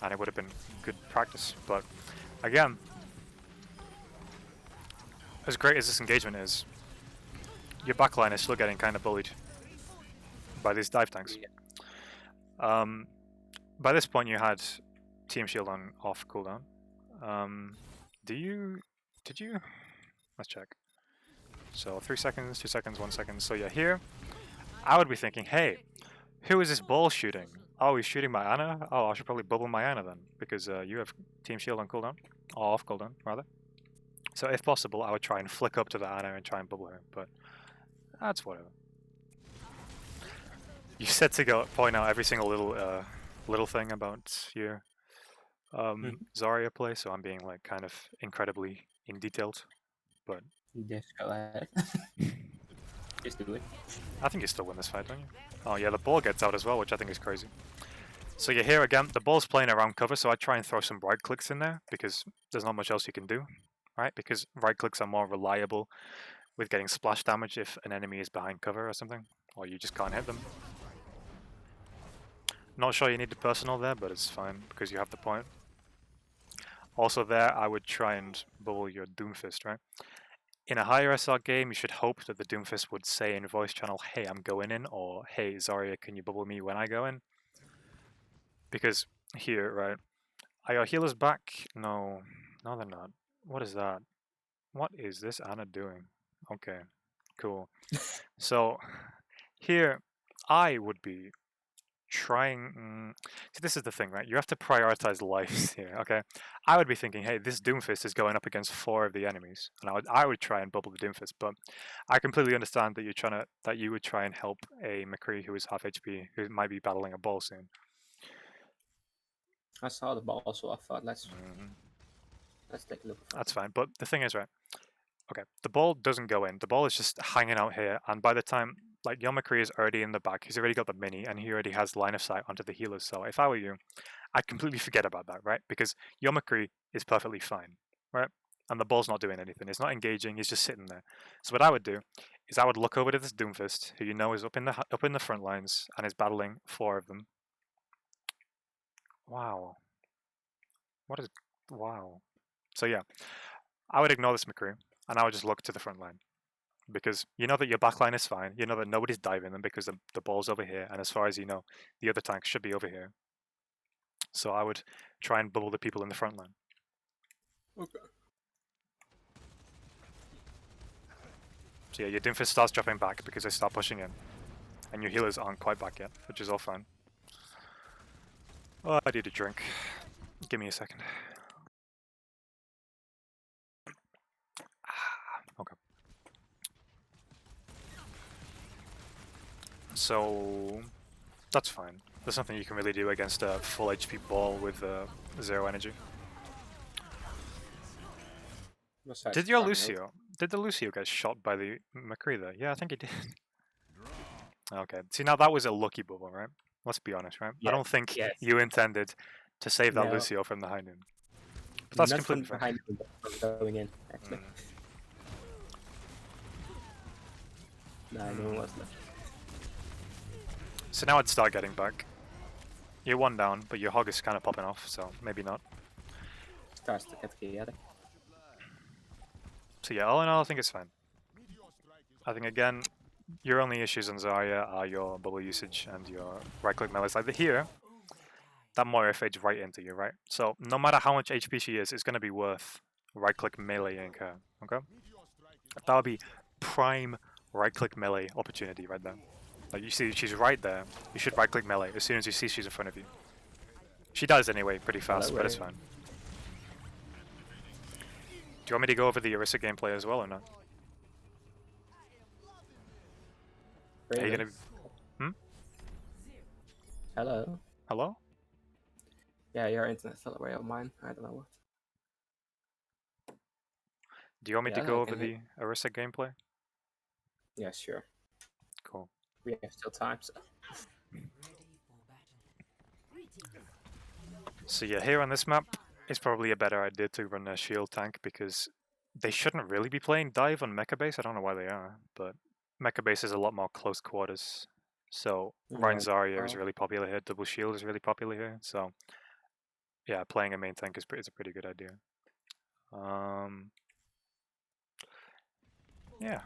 and it would have been good practice. But again, as great as this engagement is, your backline is still getting kind of bullied by these dive tanks. By this point, you had Team Shield on off cooldown. Did you? Let's check. So 3 seconds, 2 seconds, 1 second. So yeah, here, I would be thinking, hey, who is this ball shooting? Oh, he's shooting my Ana? Oh, I should probably bubble my Ana then, because you have Team Shield on cooldown, or off cooldown, rather. So if possible, I would try and flick up to the Ana and try and bubble her, but that's whatever. You said to point out every single little thing about your Zarya play, so I'm being like kind of incredibly in detailed, but Just go ahead. Just do it. I think you still win this fight, don't you? Oh yeah, the ball gets out as well, which I think is crazy. So yeah, here again, the ball's playing around cover, so I try and throw some right clicks in there because there's not much else you can do, right? Because right clicks are more reliable with getting splash damage if an enemy is behind cover or something, or you just can't hit them. Not sure you need the personal there, but it's fine because you have the point. Also there, I would try and bubble your Doomfist, right? In a higher SR game, you should hope that the Doomfist would say in voice channel, hey, I'm going in, or hey, Zarya, can you bubble me when I go in? Because here, right, are your healers back? No, they're not. What is that? What is this Ana doing? Okay, cool. So here, I would be trying. See, this is the thing, right? You have to prioritize lives here. Okay, I would be thinking, hey, this Doomfist is going up against 4 of the enemies, and I would try and bubble the Doomfist. But I completely understand that you would try and help a McCree who is half HP, who might be battling a ball soon. I saw the ball, so I thought let's take a look. That's fine. But the thing is, right? Okay, the ball doesn't go in. The ball is just hanging out here, and by the time like Yomakri is already in the back, he's already got the mini, and he already has line of sight onto the healers. So if I were you, I'd completely forget about that, right? Because Yomakri is perfectly fine, right? And the ball's not doing anything. It's not engaging. He's just sitting there. So what I would do is I would look over to this Doomfist, who you know is up in the front lines and is battling 4 of them. Wow. What is wow? So yeah, I would ignore this McCree, and I would just look to the front line. Because you know that your backline is fine, you know that nobody's diving them because the ball's over here, and as far as you know, the other tanks should be over here. So I would try and bubble the people in the front line. Okay. So yeah, your Doomfist starts dropping back because they start pushing in. And your healers aren't quite back yet, which is all fine. Oh, I need a drink. Give me a second. Okay. So that's fine. There's nothing you can really do against a full HP ball with 0 energy. Besides Did your farming, Lucio? Did the Lucio get shot by the McCree there? Yeah, I think he did. Okay. See, now that was a lucky bubble, right? Let's be honest, right? I don't think yes. you intended to save that No. Lucio from the high noon. But that's Not from completely fine. behind me, but from going in, actually. No, no one was left. So now I'd start getting back. You're 1 down, but your hog is kind of popping off, so maybe not. Starts to get chaotic. So yeah, all in all, I think it's fine. I think, again, your only issues on Zarya are your bubble usage and your right-click melee. Like here, that Moira fades right into you, right? So no matter how much HP she is, it's going to be worth right-click meleeing her, okay? That would be prime right-click melee opportunity right there. Like, you see, she's right there. You should right-click melee as soon as you see she's in front of you. She does anyway, pretty fast, but it's fine. Do you want me to go over the Orisa gameplay as well or not? Are you gonna? Hello? Hello? Yeah, your internet fell away on mine. I don't know what. Do you want me to Yeah, go I over can the Orisa gameplay? Yeah, sure. Cool. We have still time, so. So yeah, here on this map, it's probably a better idea to run a shield tank because they shouldn't really be playing dive on mecha base. I don't know why they are, but mecha base is a lot more close quarters. So Ryan Zarya is really popular here. Double shield is really popular here. So yeah, playing a main tank is a pretty good idea. Yeah.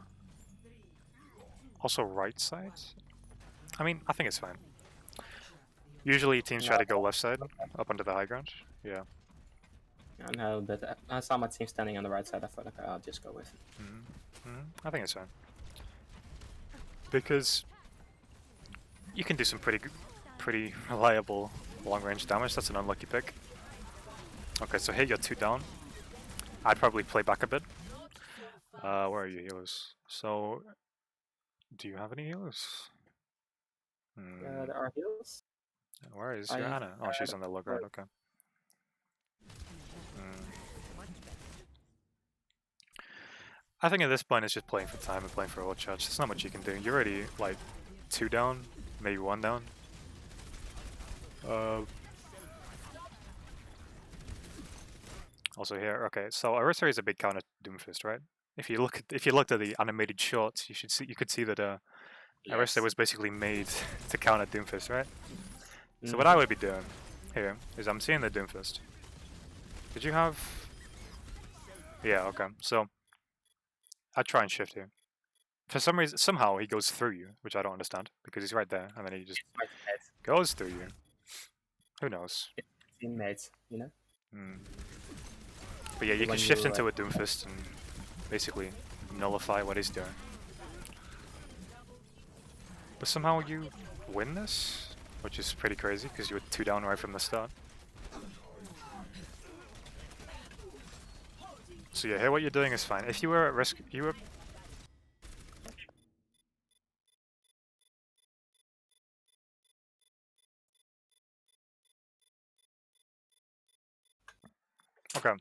Also right side. I mean, I think it's fine. Usually teams try to go left side, up onto the high ground. Yeah. I know, but I saw my team standing on the right side. I thought, okay, I'll just go with it. I think it's fine. Because you can do some pretty reliable long-range damage. That's an unlucky pick. Okay, so here you're 2 down. I'd probably play back a bit. Where are your healers? So, do you have any healers? There are heals. Where is your Anna? Oh, she's on the low ground, okay. I think at this point it's just playing for time and playing for ult charge. There's not much you can do. You're already like 2 down, maybe 1 down. Also here, okay. So Orisa is a big counter Doomfist, right? If you looked at the animated shorts, you could see that Orisa was basically made to counter Doomfist, right? So what I would be doing here is I'm seeing the Doomfist. Did you have? Yeah, okay. So I'd try and shift here. For some reason, somehow he goes through you, which I don't understand, because he's right there, and then he just goes through you. Who knows? Teammates, you know? But yeah, you can shift into a Doomfist and basically nullify what he's doing. But somehow you win this, which is pretty crazy, because you were 2 down right from the start. So yeah, here what you're doing is fine. If you were at risk, you were Okay.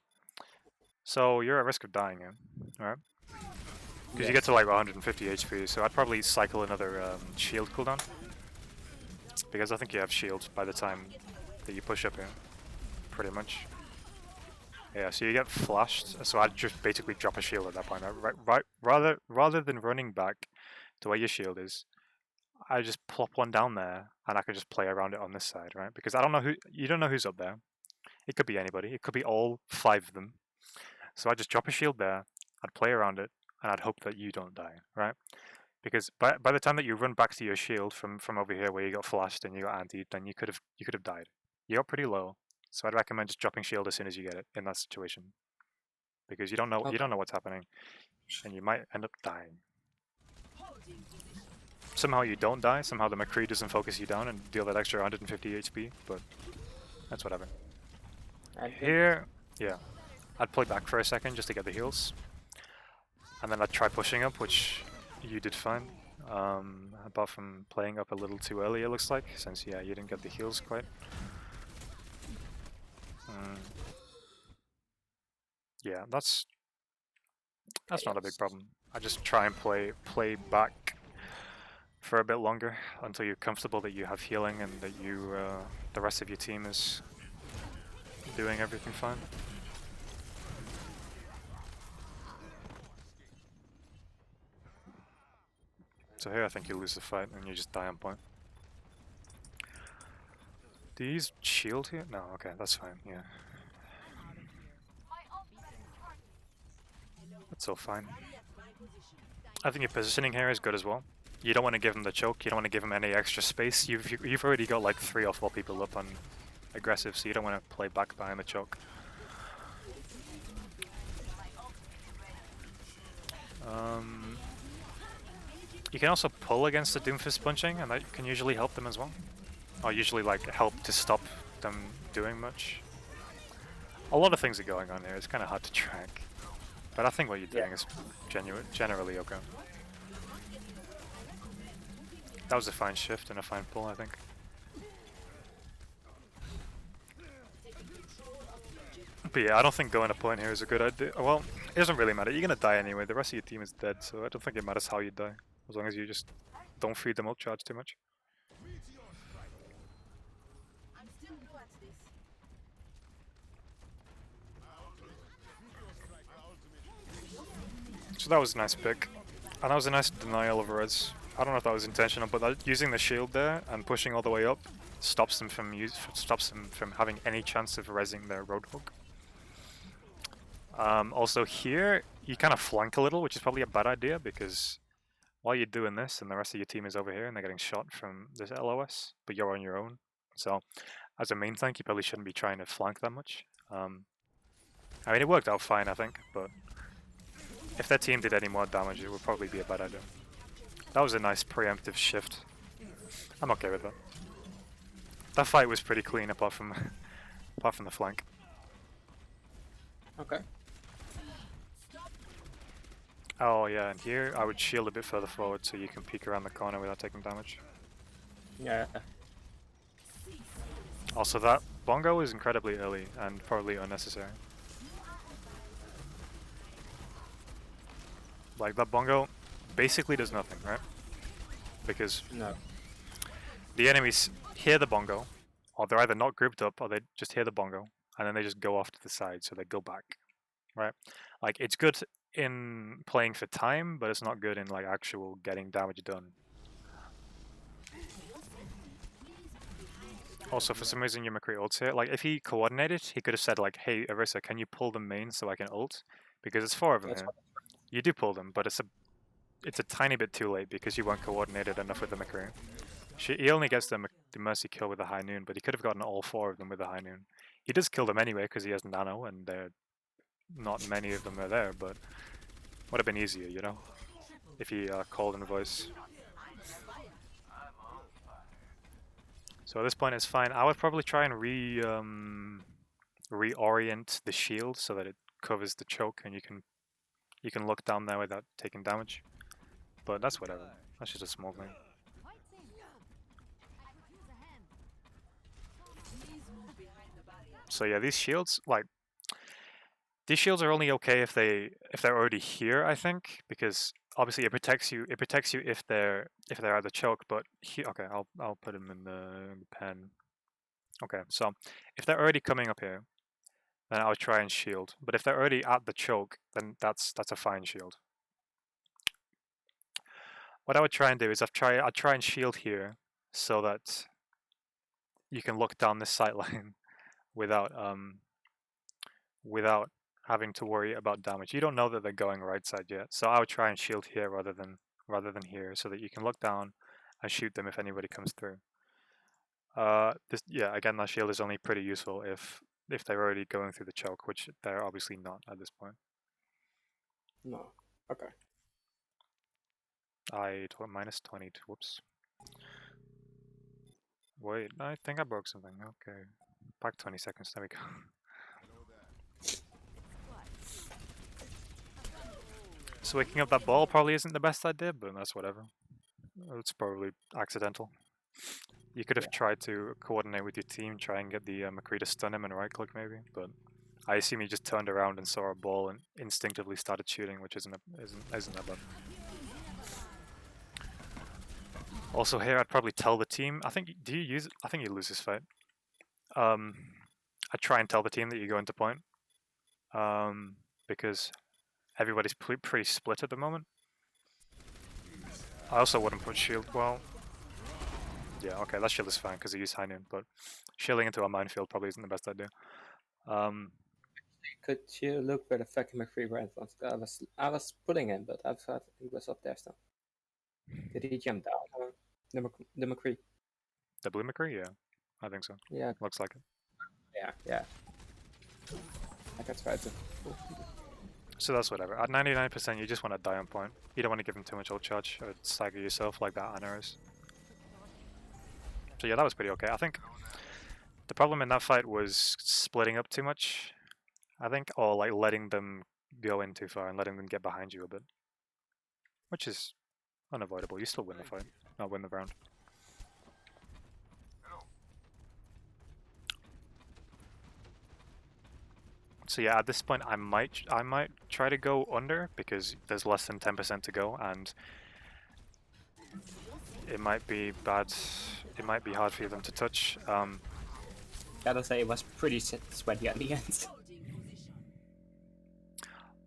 So you're at risk of dying here, alright? Because you get Yes. to like 150 HP, so I'd probably cycle another shield cooldown. Because I think you have shield by the time that you push up here, pretty much. Yeah, so you get flashed, so I'd just basically drop a shield at that point. Rather than running back to where your shield is, I just plop one down there, and I can just play around it on this side, right? Because I don't know you don't know who's up there. It could be anybody. It could be all 5 of them. So I just drop a shield there. I'd play around it, and I'd hope that you don't die, right? Because by the time that you run back to your shield from over here where you got flashed and you got antied, then you could have died. You got pretty low, so I'd recommend just dropping shield as soon as you get it in that situation, because you don't know what's happening, and you might end up dying. Somehow you don't die. Somehow the McCree doesn't focus you down and deal that extra 150 HP, but that's whatever. Here, yeah, I'd play back for a second just to get the heals, and then I'd try pushing up, which you did fine. Apart from playing up a little too early, it looks like, since yeah, you didn't get the heals quite. Yeah, that's not a big problem. I just try and play back for a bit longer until you're comfortable that you have healing and that you the rest of your team is doing everything fine. So here I think you lose the fight and you just die on point. Do you use shield here? No, okay, that's fine, yeah. That's all fine. I think your positioning here is good as well. You don't want to give him the choke, you don't want to give him any extra space. You've already got like 3 or 4 people up on aggressive, so you don't want to play back behind the choke. You can also pull against the Doomfist punching, and that can usually help them as well. Or usually like help to stop them doing much. A lot of things are going on here, it's kind of hard to track. But I think what you're doing is generally okay. That was a fine shift and a fine pull, I think. But yeah, I don't think going a point here is a good idea. Well, it doesn't really matter. You're gonna die anyway. The rest of your team is dead, so I don't think it matters how you die. As long as you just don't feed them up charge too much. So that was a nice pick. And that was a nice denial of res. I don't know if that was intentional, but using the shield there and pushing all the way up stops them from having any chance of resing their Roadhog. Also here, you kind of flank a little, which is probably a bad idea, because while you're doing this and the rest of your team is over here and they're getting shot from this LOS, but you're on your own. So as a main tank, you probably shouldn't be trying to flank that much. I mean, it worked out fine, I think, but if their team did any more damage, it would probably be a bad idea. That was a nice preemptive shift. I'm okay with that. That fight was pretty clean apart from the flank. Okay. Oh yeah, and here I would shield a bit further forward so you can peek around the corner without taking damage. Yeah. Also, that bongo is incredibly early and probably unnecessary. Like, that bongo basically does nothing, right? Because No. the enemies hear the bongo, or they're either not grouped up, or they just hear the bongo, and then they just go off to the side, so they go back, right? Like, it's good in playing for time, but it's not good in, like, actual getting damage done. Also, for some reason, your McCree ults here. Like, if he coordinated, he could have said, like, hey, Arissa, can you pull them main so I can ult? Because it's 4 of them here. You do pull them, but it's a tiny bit too late because you weren't coordinated enough with the McCree. He only gets the Mercy kill with the High Noon, but he could have gotten all 4 of them with the High Noon. He does kill them anyway because he has Nano, and not many of them are there, but would have been easier, you know, if he called in voice. So at this point it's fine. I would probably try and reorient the shield so that it covers the choke and you can look down there without taking damage. But that's whatever. That's just a small thing. So yeah, these shields, like, These shields are only okay if they're already here, I think, because obviously it protects you. It protects you if they're at the choke. But okay, I'll put them in the pen. Okay, so if they're already coming up here, then I'll try and shield. But if they're already at the choke, then that's a fine shield. What I would try and do is I'd try and shield here so that you can look down this sight line without having to worry about damage. You don't know that they're going right side yet, so I would try and shield here rather than here, so that you can look down and shoot them if anybody comes through. Again, that shield is only pretty useful if they're already going through the choke, which they're obviously not at this point. No. Okay. I told -20. Whoops. Wait, I think I broke something. Okay, back 20 seconds. There we go. So waking up that ball probably isn't the best idea, but that's whatever. It's probably accidental. You could have tried to coordinate with your team, try and get the McCree to stun him and right click maybe, but I assume he just turned around and saw a ball and instinctively started shooting, which isn't that bad. Also here, I'd probably tell the team. I think you lose this fight. I'd try and tell the team that you go into point, because everybody's pretty split at the moment. I also wouldn't put shield. Well, yeah, okay, that shield is fine because he used high noon, but shielding into a minefield probably isn't the best idea. Could you look where the fucking McCree went? I was pulling him, but I thought he was up there still. Did he jump down? The McCree. The blue McCree? Yeah, I think so. Yeah. Looks like it. Yeah. I can try to. So that's whatever. At 99%, you just want to die on point. You don't want to give him too much ult charge or stagger yourself like that Ana is. So yeah, that was pretty okay. I think the problem in that fight was splitting up too much, I think, or like letting them go in too far and letting them get behind you a bit. Which is unavoidable. You still win the fight, not win the round. So yeah, at this point I might try to go under because there's less than 10% to go, and it might be bad. It might be hard for them to touch. Gotta say, it was pretty sweaty at the end.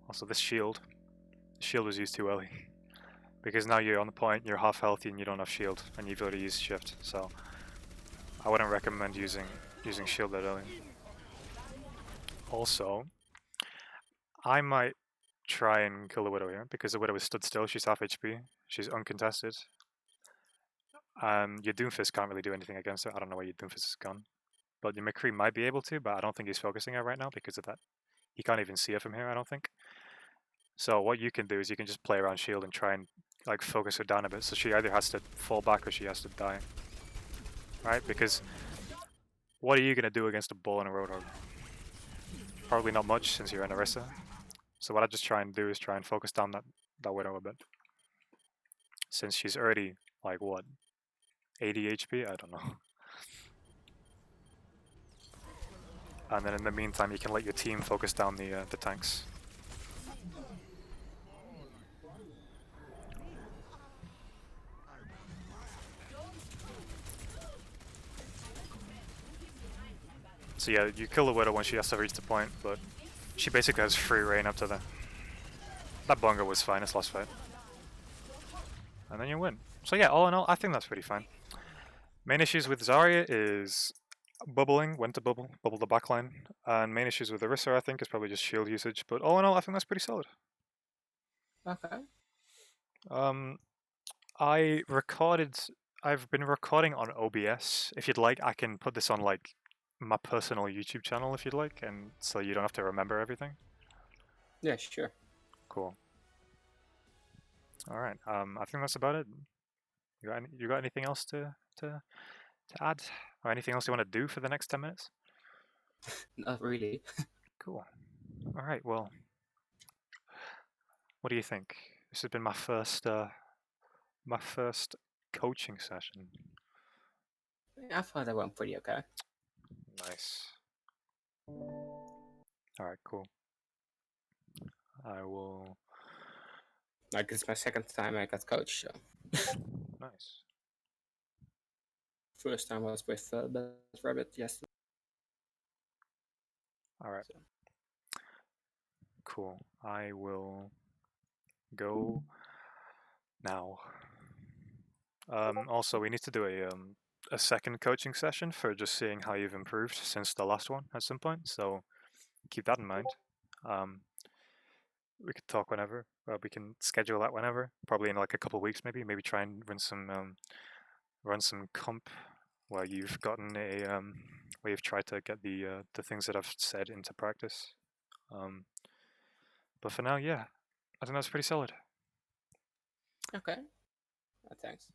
Also, this shield was used too early because now you're on the point, you're half healthy, and you don't have shield, and you've already used shift. So I wouldn't recommend using shield that early. Also, I might try and kill the Widow here because the Widow is stood still. She's half HP. She's uncontested. Your Doomfist can't really do anything against her. I don't know where your Doomfist is gone. But your McCree might be able to, but I don't think he's focusing her right now because of that. He can't even see her from here, I don't think. So what you can do is you can just play around shield and try and like focus her down a bit. So she either has to fall back or she has to die. Right? Because what are you going to do against a bull and a Roadhog? Probably not much since you're an Orisa. So what I just try and do is try and focus down that Widow a bit. Since she's already, like, what, 80 HP? I don't know. And then in the meantime, you can let your team focus down the tanks. So yeah, you kill the Widow when she has to reach the point, but she basically has free reign up to there. That Bongo was fine, it's last fight. And then you win. So yeah, all in all, I think that's pretty fine. Main issues with Zarya is bubbling, when to bubble the backline. And main issues with Orisa, I think, is probably just shield usage. But all in all, I think that's pretty solid. Okay. I've been recording on OBS. If you'd like, I can put this on like my personal YouTube channel if you'd like, and so you don't have to remember everything. Yeah, sure. Cool. All right. I think that's about it. You got anything else to add, or anything else you want to do for the next 10 minutes? Not really. Cool. All right. Well, what do you think? This has been my first coaching session. I thought that went pretty okay. Nice. All right. Cool. I will. Like, it's my second time I got coach, so. Nice. First time was with Bad Rabbit yesterday. All right. So. Cool. I will go now. Also, we need to do a second coaching session for just seeing how you've improved since the last one at some point. So keep that in mind. We could talk whenever. We can schedule that whenever. Probably in like a couple of weeks, maybe. Maybe try and run some comp where you've gotten a where you've tried to get the things that I've said into practice. But for now, yeah, I think that's pretty solid. Okay. Thanks.